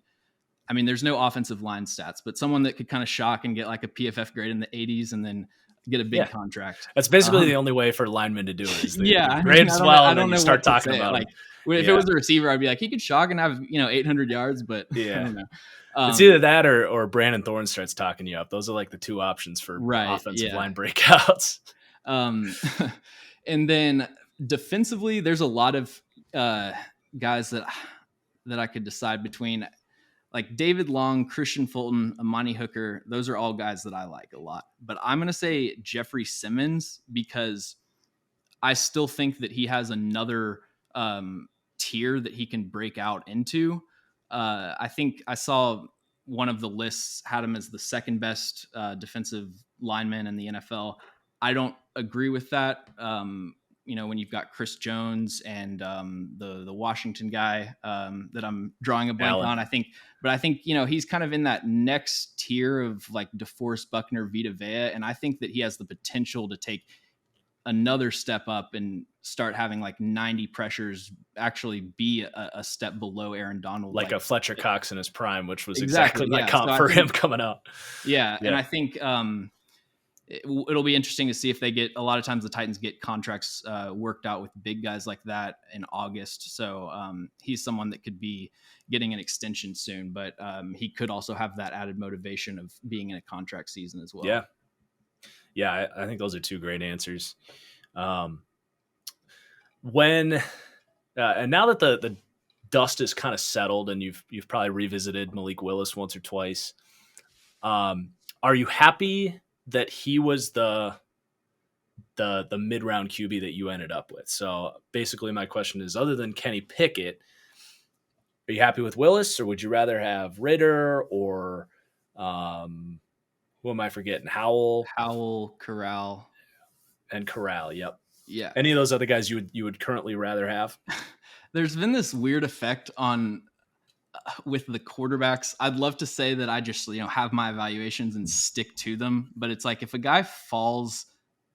I mean, there's no offensive line stats, but someone that could kind of shock and get like a PFF grade in the 80s and then get a big contract. That's basically the only way for linemen to do it. Is the grades well, and then you start talking about like if it was a receiver, I'd be like, he could shock and have 800 yards, but I don't know. It's either that or Brandon Thorne starts talking you up. Those are like the two options for offensive line breakouts. And then defensively, there's a lot of guys that I could decide between. Like David Long, Christian Fulton, Amani Hooker, those are all guys that I like a lot. But I'm going to say Jeffrey Simmons because I still think that he has another tier that he can break out into. I think I saw one of the lists had him as the second best defensive lineman in the NFL. I don't agree with that. When you've got Chris Jones and the Washington guy that I'm drawing a blank on, I think he's kind of in that next tier of like DeForest Buckner, Vita Vea, and I think that he has the potential to take another step up and start having like 90 pressures, actually be a step below Aaron Donald, like a Fletcher Cox in his prime, which was exactly my comp for him coming up. Yeah, and I think it'll be interesting to see if they get, a lot of times the Titans get contracts worked out with big guys like that in August. So he's someone that could be getting an extension soon, but he could also have that added motivation of being in a contract season as well. Yeah. I think those are two great answers. And now that the dust is kind of settled and you've probably revisited Malik Willis once or twice, are you happy that he was the mid-round QB that you ended up with? So basically my question is, other than Kenny Pickett, are you happy with Willis, or would you rather have Ritter or who am I forgetting? Howell, Corral. And Corral, yep. Yeah. Any of those other guys you would currently rather have? There's been this weird effect on with the quarterbacks. I'd love to say that I just have my evaluations and stick to them, but it's like if a guy falls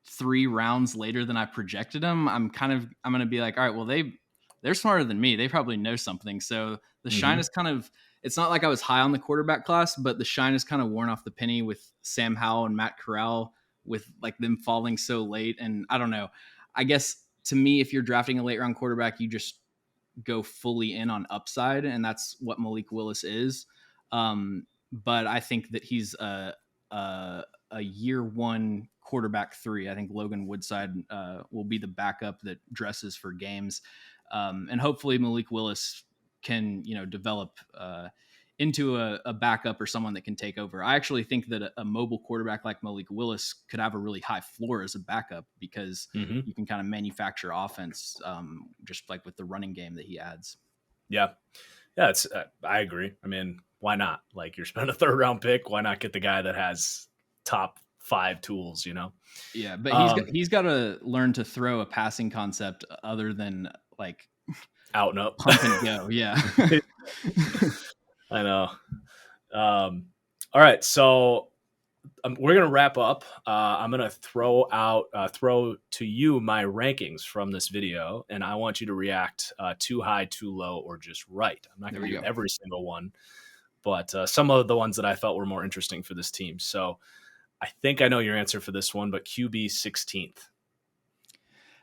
3 rounds later than I projected him, I'm going to be like, all right, well they're smarter than me. They probably know something. So the shine is kind of, it's not like I was high on the quarterback class, but the shine is kind of worn off the penny with Sam Howell and Matt Corral, with like them falling so late. And I don't know, I guess to me, if you're drafting a late round quarterback, you just go fully in on upside, and that's what Malik Willis is. But I think that he's a year 1 quarterback 3. I think Logan Woodside will be the backup that dresses for games, and hopefully Malik Willis can develop into a backup or someone that can take over. I actually think that a mobile quarterback like Malik Willis could have a really high floor as a backup because you can kind of manufacture offense just like with the running game that he adds. Yeah. It's I agree. I mean, why not? Like, you're spending a 3rd round pick. Why not get the guy that has top 5 tools, Yeah, but he's got to learn to throw a passing concept other than like out and up, pump and go. Yeah. I know. All right, so we're gonna wrap up. I'm gonna throw to you my rankings from this video, and I want you to react too high, too low, or just right. I'm not gonna do every single one, but some of the ones that I felt were more interesting for this team. So I think I know your answer for this one, but QB 16th.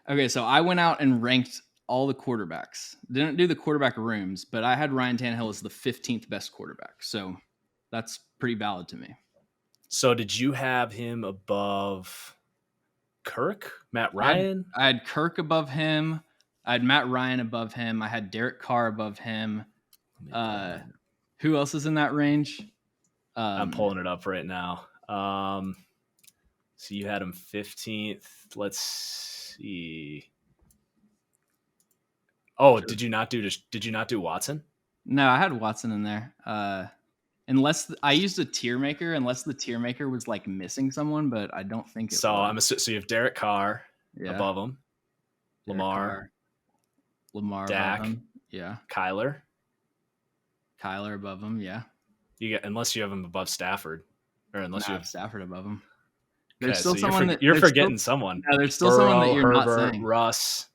Okay, so I went out and ranked all the quarterbacks. Didn't do the quarterback rooms, but I had Ryan Tannehill as the 15th best quarterback. So that's pretty valid to me. So did you have him above Kirk, Matt Ryan? I had Kirk above him. I had Matt Ryan above him. I had Derek Carr above him. Who else is in that range? I'm pulling it up right now. So you had him 15th. Let's see. Oh, sure. Did you not do Watson? No, I had Watson in there. Unless I used a tier maker, unless the tier maker was like missing someone, but I don't think it so. was. So you have Derek Carr. Yeah. above him. Derek Lamar, Carr. Lamar above Dak, him. Yeah. Kyler. Kyler above him. Yeah. Unless you have him above Stafford, or unless Nah, you I have. have Stafford above him. There's Okay, still so someone that you're there's still forgetting someone. no, there's still someone that Burrow, you're not Herbert, saying. Russ,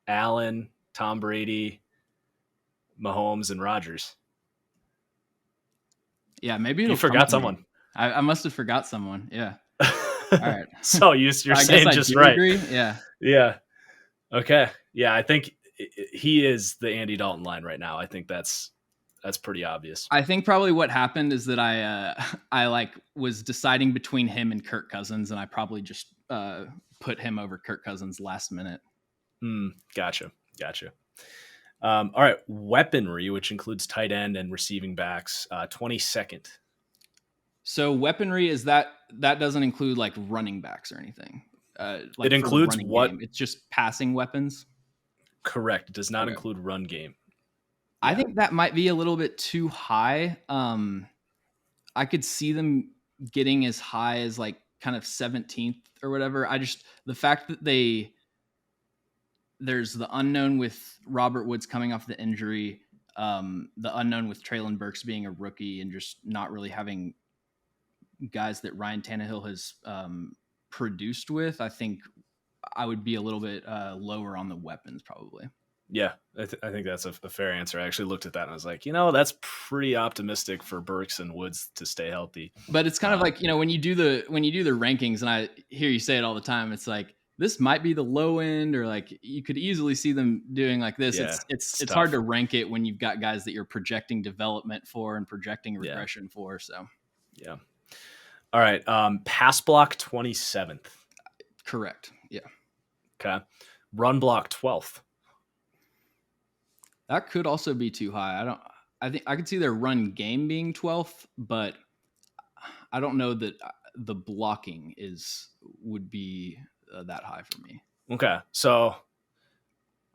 Allen, Tom Brady, Mahomes, and Rodgers. Yeah, maybe You it'll come forgot to me. someone. I must have forgot someone. Yeah. All right. So you're I guess saying I just do right. agree. Yeah. Yeah. Okay. Yeah, I think he is the Andy Dalton line right now. I think that's pretty obvious. I think probably what happened is that I like was deciding between him and Kirk Cousins, and I probably just put him over Kirk Cousins last minute. Gotcha. All right, weaponry, which includes tight end and receiving backs, 22nd. So weaponry is that doesn't include like running backs or anything. Like It for the includes running what? game. It's just passing weapons. Correct. It does not Okay. include run game. I think that might be a little bit too high. I could see them getting as high as like kind of 17th or whatever. The fact that there's the unknown with Robert Woods coming off the injury, the unknown with Treylon Burks being a rookie and just not really having guys that Ryan Tannehill has produced with. I think I would be a little bit lower on the weapons probably. Yeah, I think that's a fair answer. I actually looked at that and I was like, that's pretty optimistic for Burks and Woods to stay healthy. But it's kind of like, when you do the rankings, and I hear you say it all the time, it's like this might be the low end, or like you could easily see them doing like this. Yeah, it's hard to rank it when you've got guys that you're projecting development for and projecting regression for. So yeah. All right. Pass block 27th. Correct. Yeah. Okay. Run block 12th. That could also be too high. I think I could see their run game being 12th, but I don't know that the blocking would be that high for me. Okay. So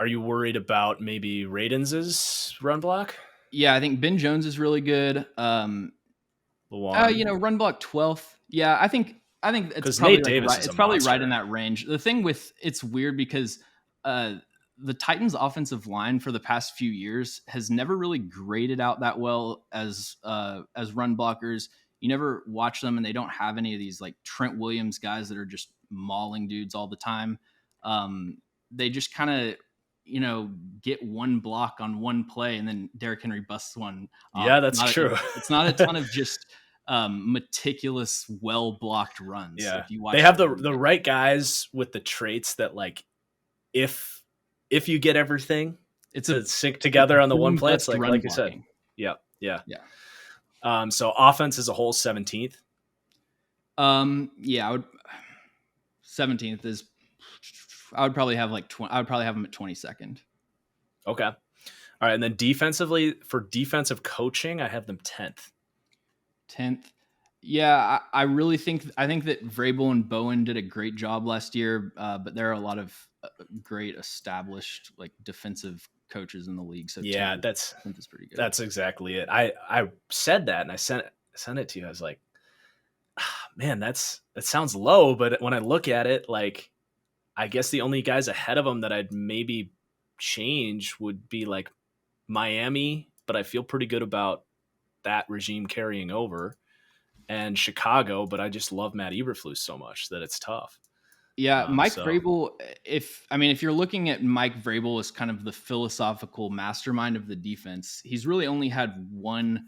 are you worried about maybe Radens' run block? Yeah, I think Ben Jones is really good. Run block 12th. Yeah, I think it's probably Nate Davis right. is It's probably monster. right in that range. The thing with it's weird because the Titans' offensive line for the past few years has never really graded out that well as run blockers. You never watch them, and they don't have any of these like Trent Williams guys that are just mauling dudes all the time. They just kind of get one block on one play, and then Derrick Henry busts one. Yeah, that's true. It's not a ton of just meticulous, well blocked runs. Yeah, if you watch they have the right guys with the traits that like if you get everything, it's to sync together on the one play. It's like you said. Yeah. So offense as a whole, 17th. I would. 17th is. I would probably have I would probably have them at 22nd. Okay. All right, and then defensively, for defensive coaching, I have them 10th. 10th. Yeah, I think that Vrabel and Bowen did a great job last year, but there are a lot of great established like defensive coaches in the league. So yeah, that's pretty good. That's exactly it. I said that and I sent it to you. I was like, man, that sounds low, but when I look at it, like I guess the only guys ahead of them that I'd maybe change would be like Miami, but I feel pretty good about that regime carrying over, and Chicago, but I just love Matt Eberflus so much that it's tough. Yeah, Mike Vrabel, if you're looking at Mike Vrabel as kind of the philosophical mastermind of the defense, he's really only had one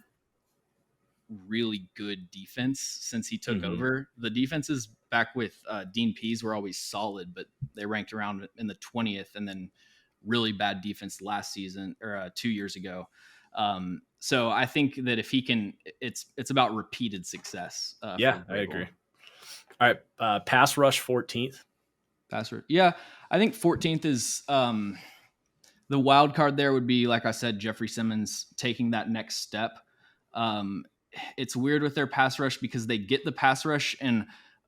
really good defense since he took over. The defenses back with Dean Pease were always solid, but they ranked around in the 20th, and then really bad defense last season or 2 years ago. So I think that if he can, it's about repeated success. Yeah, I agree. All right. Pass rush 14th. Pass rush. Yeah. I think 14th is the wild card there would be, like I said, Jeffrey Simmons taking that next step. It's weird with their pass rush because they get the pass rush in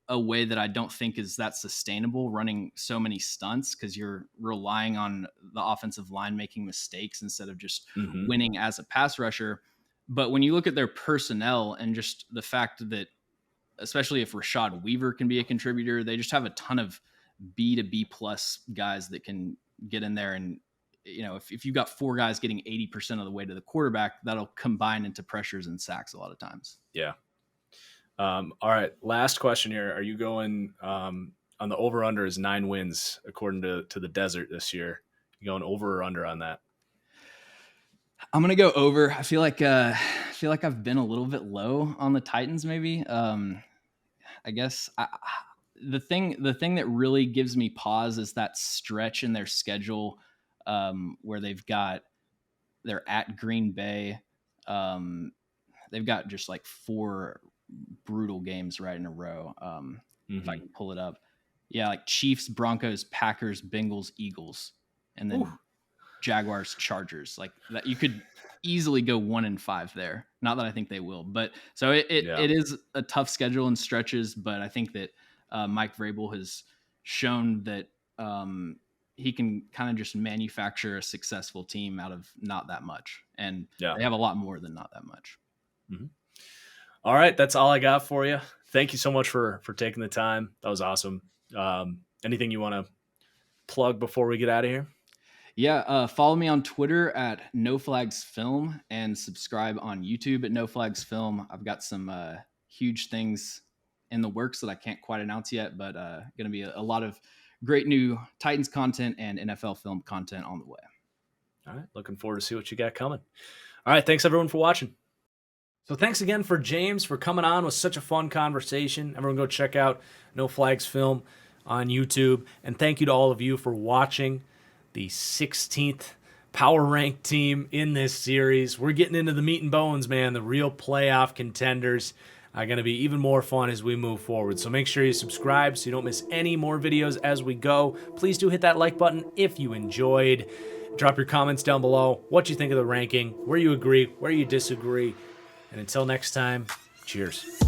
a way that I don't think is that sustainable, running so many stunts, because you're relying on the offensive line making mistakes instead of just winning as a pass rusher. But when you look at their personnel and just the fact that, especially if Rashad Weaver can be a contributor, they just have a ton of B to B plus guys that can get in there. And, if you've got 4 guys getting 80% of the way to the quarterback, that'll combine into pressures and sacks a lot of times. Yeah. All right. Last question here. Are you going on the over-under is 9 wins according to the Desert this year? You going over or under on that? I'm gonna go over. I feel like I've been a little bit low on the Titans. Maybe. I guess the thing that really gives me pause is that stretch in their schedule where they're at Green Bay. They've got just like 4 brutal games right in a row. If I can pull it up. Yeah, like Chiefs, Broncos, Packers, Bengals, Eagles, and then Jaguars, Chargers. Like that, you could easily go 1-5 there. Not that I think they will, but so it is a tough schedule and stretches. But I think that Mike Vrabel has shown that he can kind of just manufacture a successful team out of not that much, and they have a lot more than not that much. Mm-hmm. All right, that's all I got for you. Thank you so much for taking the time. That was awesome. Anything you want to plug before we get out of here? Yeah, follow me on Twitter at NoFlagsFilm and subscribe on YouTube at NoFlagsFilm. I've got some huge things in the works that I can't quite announce yet, but going to be a lot of great new Titans content and NFL film content on the way. All right, looking forward to see what you got coming. All right, thanks everyone for watching. So thanks again for James for coming on with such a fun conversation. Everyone go check out No Flags Film on YouTube. And thank you to all of you for watching the 16th power ranked team in this series. We're getting into the meat and bones, man. The real playoff contenders are going to be even more fun as we move forward. So make sure you subscribe so you don't miss any more videos as we go. Please do hit that like button if you enjoyed. Drop your comments down below what you think of the ranking, where you agree, where you disagree. And until next time, cheers.